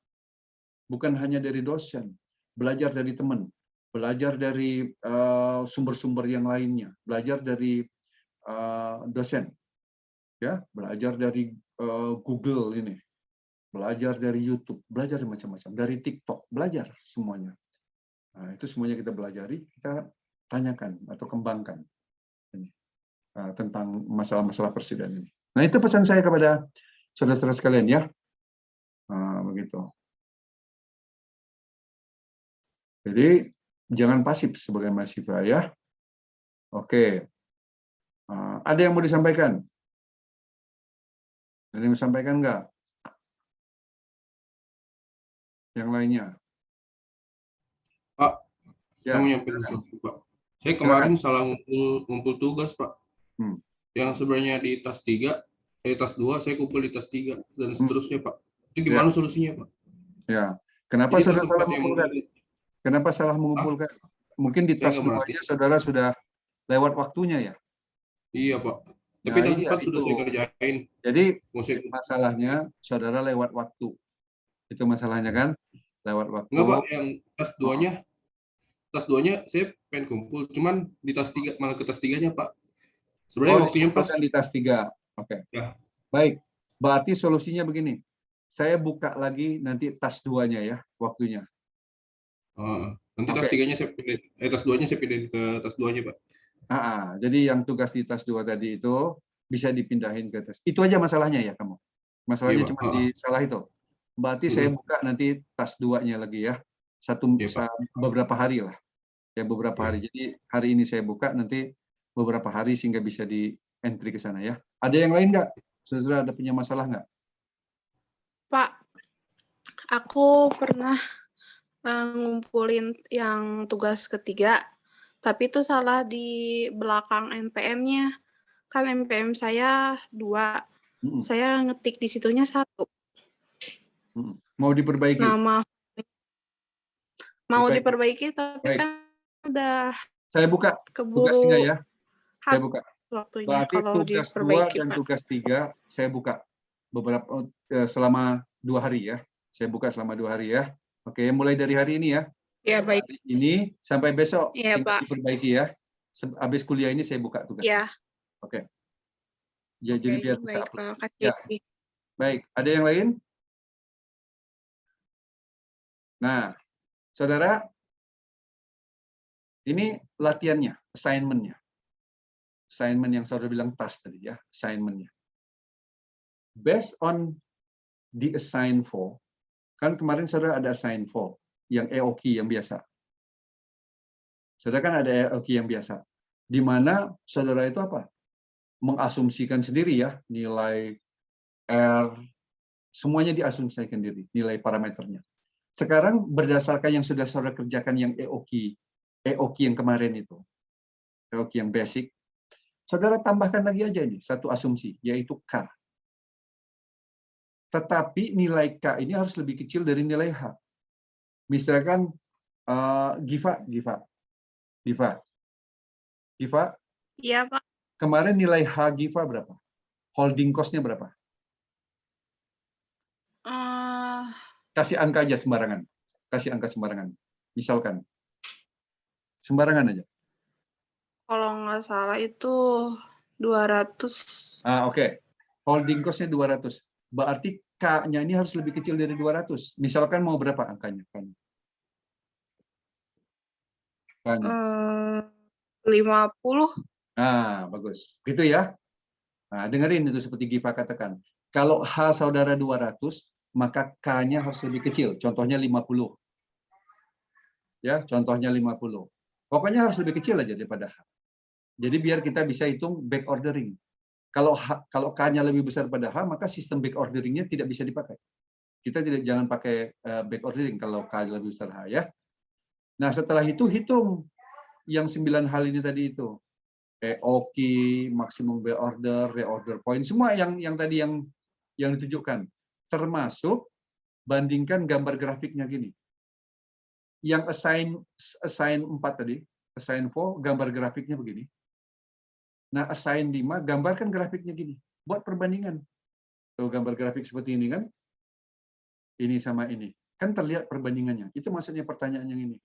Bukan hanya dari dosen, belajar dari teman, belajar dari sumber-sumber yang lainnya, belajar dari dosen, ya, belajar dari Google ini, belajar dari YouTube, belajar macam-macam, dari TikTok, belajar semuanya. Nah, itu semuanya kita pelajari, kita tanyakan atau kembangkan ini, tentang masalah-masalah persidangan ini. Nah, itu pesan saya kepada saudara-saudara sekalian ya, begitu. Jadi jangan pasif sebagai mahasiswa ya. Oke. Ada yang mau disampaikan? Ada yang mau disampaikan enggak? Yang lainnya? Pak, Ya, saya mau nyampein sesuatu, Pak. Saya kemarin salah ngumpul tugas, Pak. Yang sebenarnya di tas 3, tas 2, saya kumpul di tas 3, dan seterusnya, Pak. Itu gimana solusinya, Pak? Ya. Kenapa Jadi saudara salah mengumpulkan? Kenapa salah mengumpulkan? Mungkin di tas 2-nya saudara sudah lewat waktunya ya? Iya, Pak. Tapi Nah, tas iya, 4 sudah saya kerjain. Jadi masalahnya saudara lewat waktu. Itu masalahnya kan? Lewat waktu. Enggak, Pak, yang tas 2-nya saya pengen kumpul, cuman di tas 3 malah ke tas 3-nya, Pak. Sebenarnya waktunya pas di tas 3. Oke. Ya. Baik. Berarti solusinya begini. Saya buka lagi nanti tas 2-nya ya, waktunya. Nanti tas 3-nya saya pindahin, tas 2-nya saya pindahin ke tas 2-nya, Pak. Jadi yang tugas di tas 2 tadi itu bisa dipindahin ke tas. Itu aja masalahnya ya kamu. Masalahnya Iya, cuma di salah itu. Berarti saya buka nanti tas 2-nya lagi ya. Beberapa hari lah. Ya beberapa hari. Jadi hari ini saya buka, nanti beberapa hari sehingga bisa di entry ke sana ya. Ada yang lain nggak? Saudara ada punya masalah nggak? Pak, aku pernah ngumpulin yang tugas ketiga, tapi itu salah di belakang NPM-nya. Kan NPM saya 2, saya ngetik di situnya 1. Mau diperbaiki? Nah, mau diperbaiki, tapi baik. kan udah saya buka keburu tugas 3 ya. Saya buka. Waktunya Berarti kalau tugas 2 diperbaiki, dan Pak. tugas 3 saya buka beberapa selama 2 hari ya. Saya buka selama 2 hari ya. Oke, mulai dari hari ini ya. Ya, baik. Hari ini sampai besok Iya, tinggal Pak. diperbaiki ya. Habis kuliah ini saya buka tugas. Iya. Oke. Ya, jadi Oke, biar bisa baik, upload. Pak. Ya, Kasih. baik. Ada yang lain? Nah, saudara, ini latihannya, assignment-nya. Assignment yang saudara bilang task tadi ya, assignment-nya. Based on the assign for, kan kemarin saudara ada assign for, yang EOQ yang biasa. Saudara kan ada EOQ yang biasa. Di mana saudara itu apa? Mengasumsikan sendiri ya, nilai R, semuanya diasumsikan sendiri, nilai parameternya. Sekarang berdasarkan yang sudah saudara kerjakan yang EOQ yang kemarin itu, EOQ yang basic, saudara tambahkan lagi aja nih, satu asumsi, yaitu K. Tetapi nilai K ini harus lebih kecil dari nilai H. Misalkan Giva, Iya, Pak. kemarin nilai H Giva berapa? Holding cost-nya berapa? Kasih angka aja sembarangan. Kasih angka sembarangan. Misalkan. Sembarangan aja. Kalau nggak salah itu 200. Oke. Holding cost-nya 200. Berarti K-nya ini harus lebih kecil dari 200. Misalkan mau berapa angkanya? K-nya. 50. Bagus. Gitu ya. Nah, dengerin itu seperti Giva katakan. Kalau H saudara 200, maka K-nya harus lebih kecil. Contohnya 50. Ya, contohnya 50. Pokoknya harus lebih kecil aja daripada H. Jadi biar kita bisa hitung back ordering. Kalau K-nya lebih besar pada H, maka sistem back ordering-nya tidak bisa dipakai. Kita jangan pakai back ordering kalau K lebih besar H ya. Nah, setelah itu hitung yang 9 hal ini tadi itu. EOQ, maksimum back order, reorder point, semua yang tadi yang ditunjukkan. Termasuk bandingkan gambar grafiknya gini. Yang assign 4 tadi, assign 4 gambar grafiknya begini. Nah, assign 5 gambarkan grafiknya gini. Buat perbandingan. Tuh gambar grafik seperti ini kan. Ini sama ini. Kan terlihat perbandingannya. Itu maksudnya pertanyaan yang ini.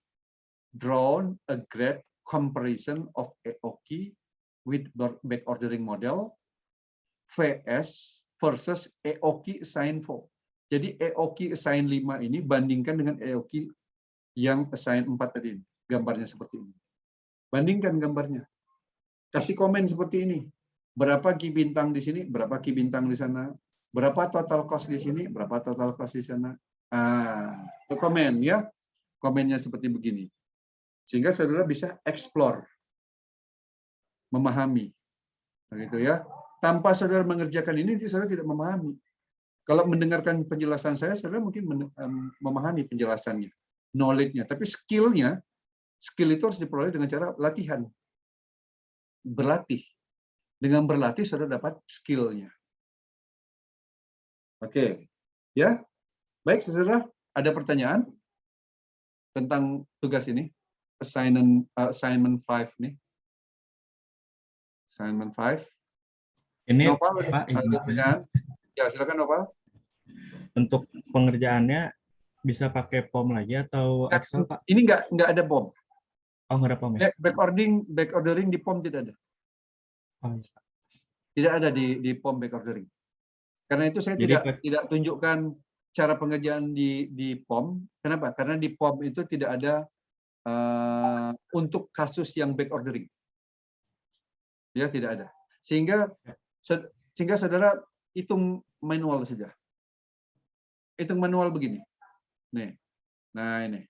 Draw a graph comparison of EOQ with back ordering model VS versus EOQ assign 4. Jadi EOQ assign 5 ini bandingkan dengan EOQ yang assign 4 tadi. Gambarnya seperti ini. Bandingkan gambarnya. Kasih komen seperti ini. Berapa Ki bintang di sini, berapa Ki bintang di sana, berapa total cost di sini, berapa total cost di sana. Itu komen ya. Komennya seperti begini. Sehingga saudara bisa explore, memahami. Begitu ya. Tanpa saudara mengerjakan ini, saudara tidak memahami. Kalau mendengarkan penjelasan saya, saudara mungkin memahami penjelasannya, knowledge-nya. Tapi skill itu harus diperoleh dengan cara latihan. Berlatih. Dengan berlatih, saudara dapat skill-nya. Oke. Ya. Baik, saudara. Ada pertanyaan tentang tugas ini? Assignment 5 nih. Assignment 5. Ini Noval, Pak, ada pertanyaan? Ya, silakan Noval. untuk pengerjaannya bisa pakai POM lagi atau Excel, Pak? Ini nggak ada POM. Oh, nggak ada POM ya? Back ordering di POM tidak ada. Oh, Tidak ada di POM back ordering. Karena itu saya tidak tunjukkan cara pengerjaan di POM. Kenapa? Karena di POM itu tidak ada untuk kasus yang back ordering. Ya, tidak ada. Sehingga saudara hitung manual saja. Hitung manual begini. Nih. Nah, ini.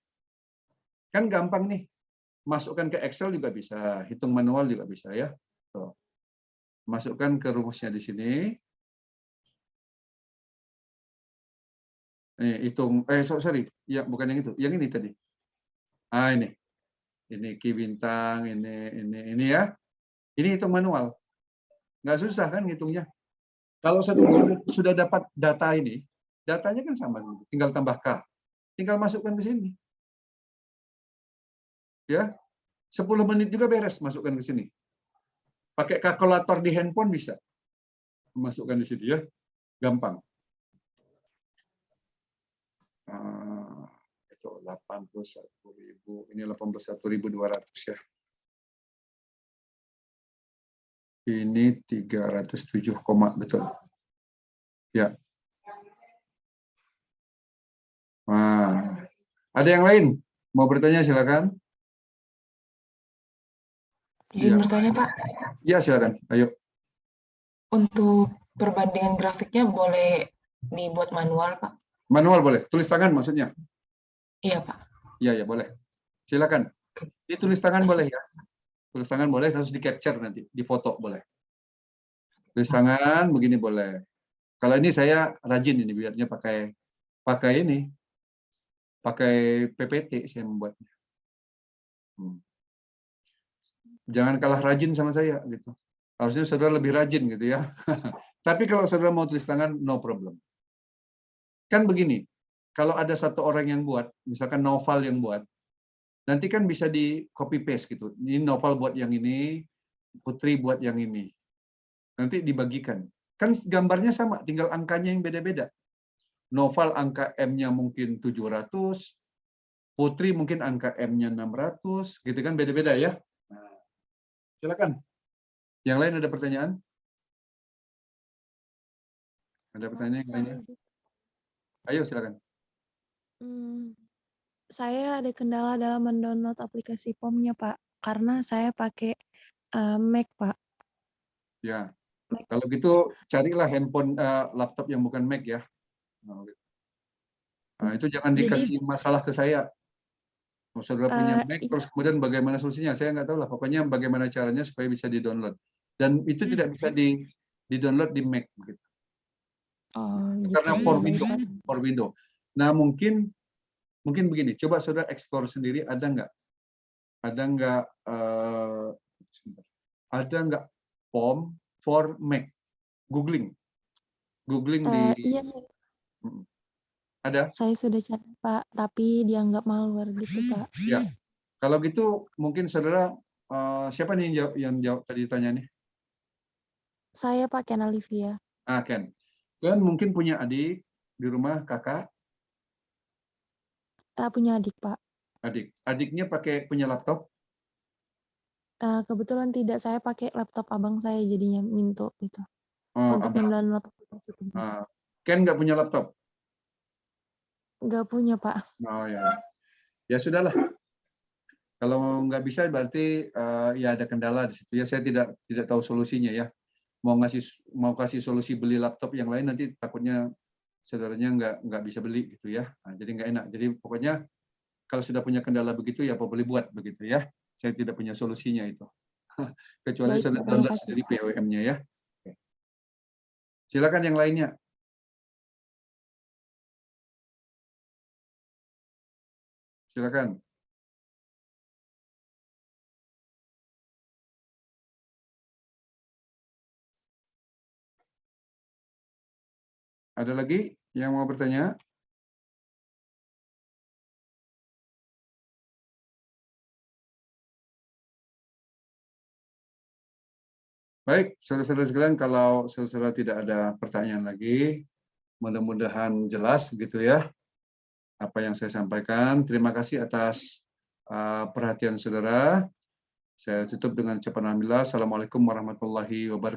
Kan gampang nih. Masukkan ke Excel juga bisa, hitung manual juga bisa ya. Tuh. Masukkan ke rumusnya di sini. Hitung sorry, ya bukan yang itu. Yang ini tadi. Ini. Ini Ki bintang, ini ya. Ini hitung manual. Nggak susah kan ngitungnya. Kalau sudah dapat data ini, datanya kan sama, tinggal tambah K. Tinggal masukkan ke sini. Ya. 10 menit juga beres masukkan ke sini. Pakai kalkulator di handphone bisa. Masukkan di sini ya. Gampang. Itu 81.000, ini 81.200 ya. Ini 307, betul. Ya. Nah, ada yang lain? Mau bertanya silakan. Izin Iya. bertanya, Pak. Iya, silakan. Ayo. Untuk perbandingan grafiknya boleh dibuat manual, Pak? Manual boleh. Tulis tangan maksudnya? Iya, Pak. Iya, ya boleh. Silakan. Ditulis tangan boleh ya. Tulis tangan boleh, harus di-capture nanti, di-foto boleh. Tulis tangan begini boleh. Kalau ini saya rajin ini biarnya pakai ini. Pakai PPT saya membuatnya. Jangan kalah rajin sama saya gitu. Harusnya saudara lebih rajin gitu ya. Tapi kalau saudara mau tulis tangan, no problem. Kan begini, kalau ada satu orang yang buat, misalkan Noval yang buat, nanti kan bisa di copy paste gitu. Ini Noval buat yang ini, Putri buat yang ini. Nanti dibagikan. Kan gambarnya sama, tinggal angkanya yang beda-beda. Noval angka M-nya mungkin 700, Putri mungkin angka M-nya 600, gitu kan beda-beda ya. Nah, silakan. Yang lain ada pertanyaan? Ada pertanyaan yang lainnya? Ayo silakan. Saya ada kendala dalam mendownload aplikasi POM-nya, Pak. Karena saya pakai Mac, Pak. Ya. Mac. Kalau gitu carilah handphone laptop yang bukan Mac ya. Nah, itu jangan dikasih masalah ke saya. Kalau saudara punya Mac, terus kemudian bagaimana solusinya? Saya nggak tahu lah. Pokoknya bagaimana caranya supaya bisa di-download. Dan itu tidak bisa di-download di Mac. Gitu. Karena for window. Nah, mungkin begini. Coba saudara explore sendiri. Ada nggak POM for Mac? Googling di. Iya, Ada? saya sudah cari, Pak, tapi dianggap malware gitu, Pak. Ya. Kalau gitu mungkin saudara siapa nih yang jawab tadi tanya nih? Saya Pak Ken Olivia. Ken. Ken mungkin punya adik di rumah, kakak? Punya adik, Pak. Adik. Adiknya punya laptop? Kebetulan tidak, saya pakai laptop abang saya jadinya minto gitu. Untuk mendownload aplikasi. Ken nggak punya laptop? Nggak punya, Pak. Oh ya. Ya sudahlah. Kalau nggak bisa berarti ya ada kendala di situ ya. Saya tidak tahu solusinya ya. Mau kasih solusi beli laptop yang lain nanti takutnya saudaranya nggak bisa beli gitu ya. Nah, jadi nggak enak. Jadi pokoknya kalau sudah punya kendala begitu ya apa boleh buat begitu ya. Saya tidak punya solusinya itu. Kecuali sudah download sendiri POM-nya ya. Silakan yang lainnya. Silakan. Ada lagi yang mau bertanya? Baik, saudara-saudara sekalian, kalau saudara tidak ada pertanyaan lagi, mudah-mudahan jelas gitu ya apa yang saya sampaikan. Terima kasih atas perhatian saudara. Saya tutup dengan ucapan alhamdulillah. Assalamualaikum warahmatullahi wabarakatuh.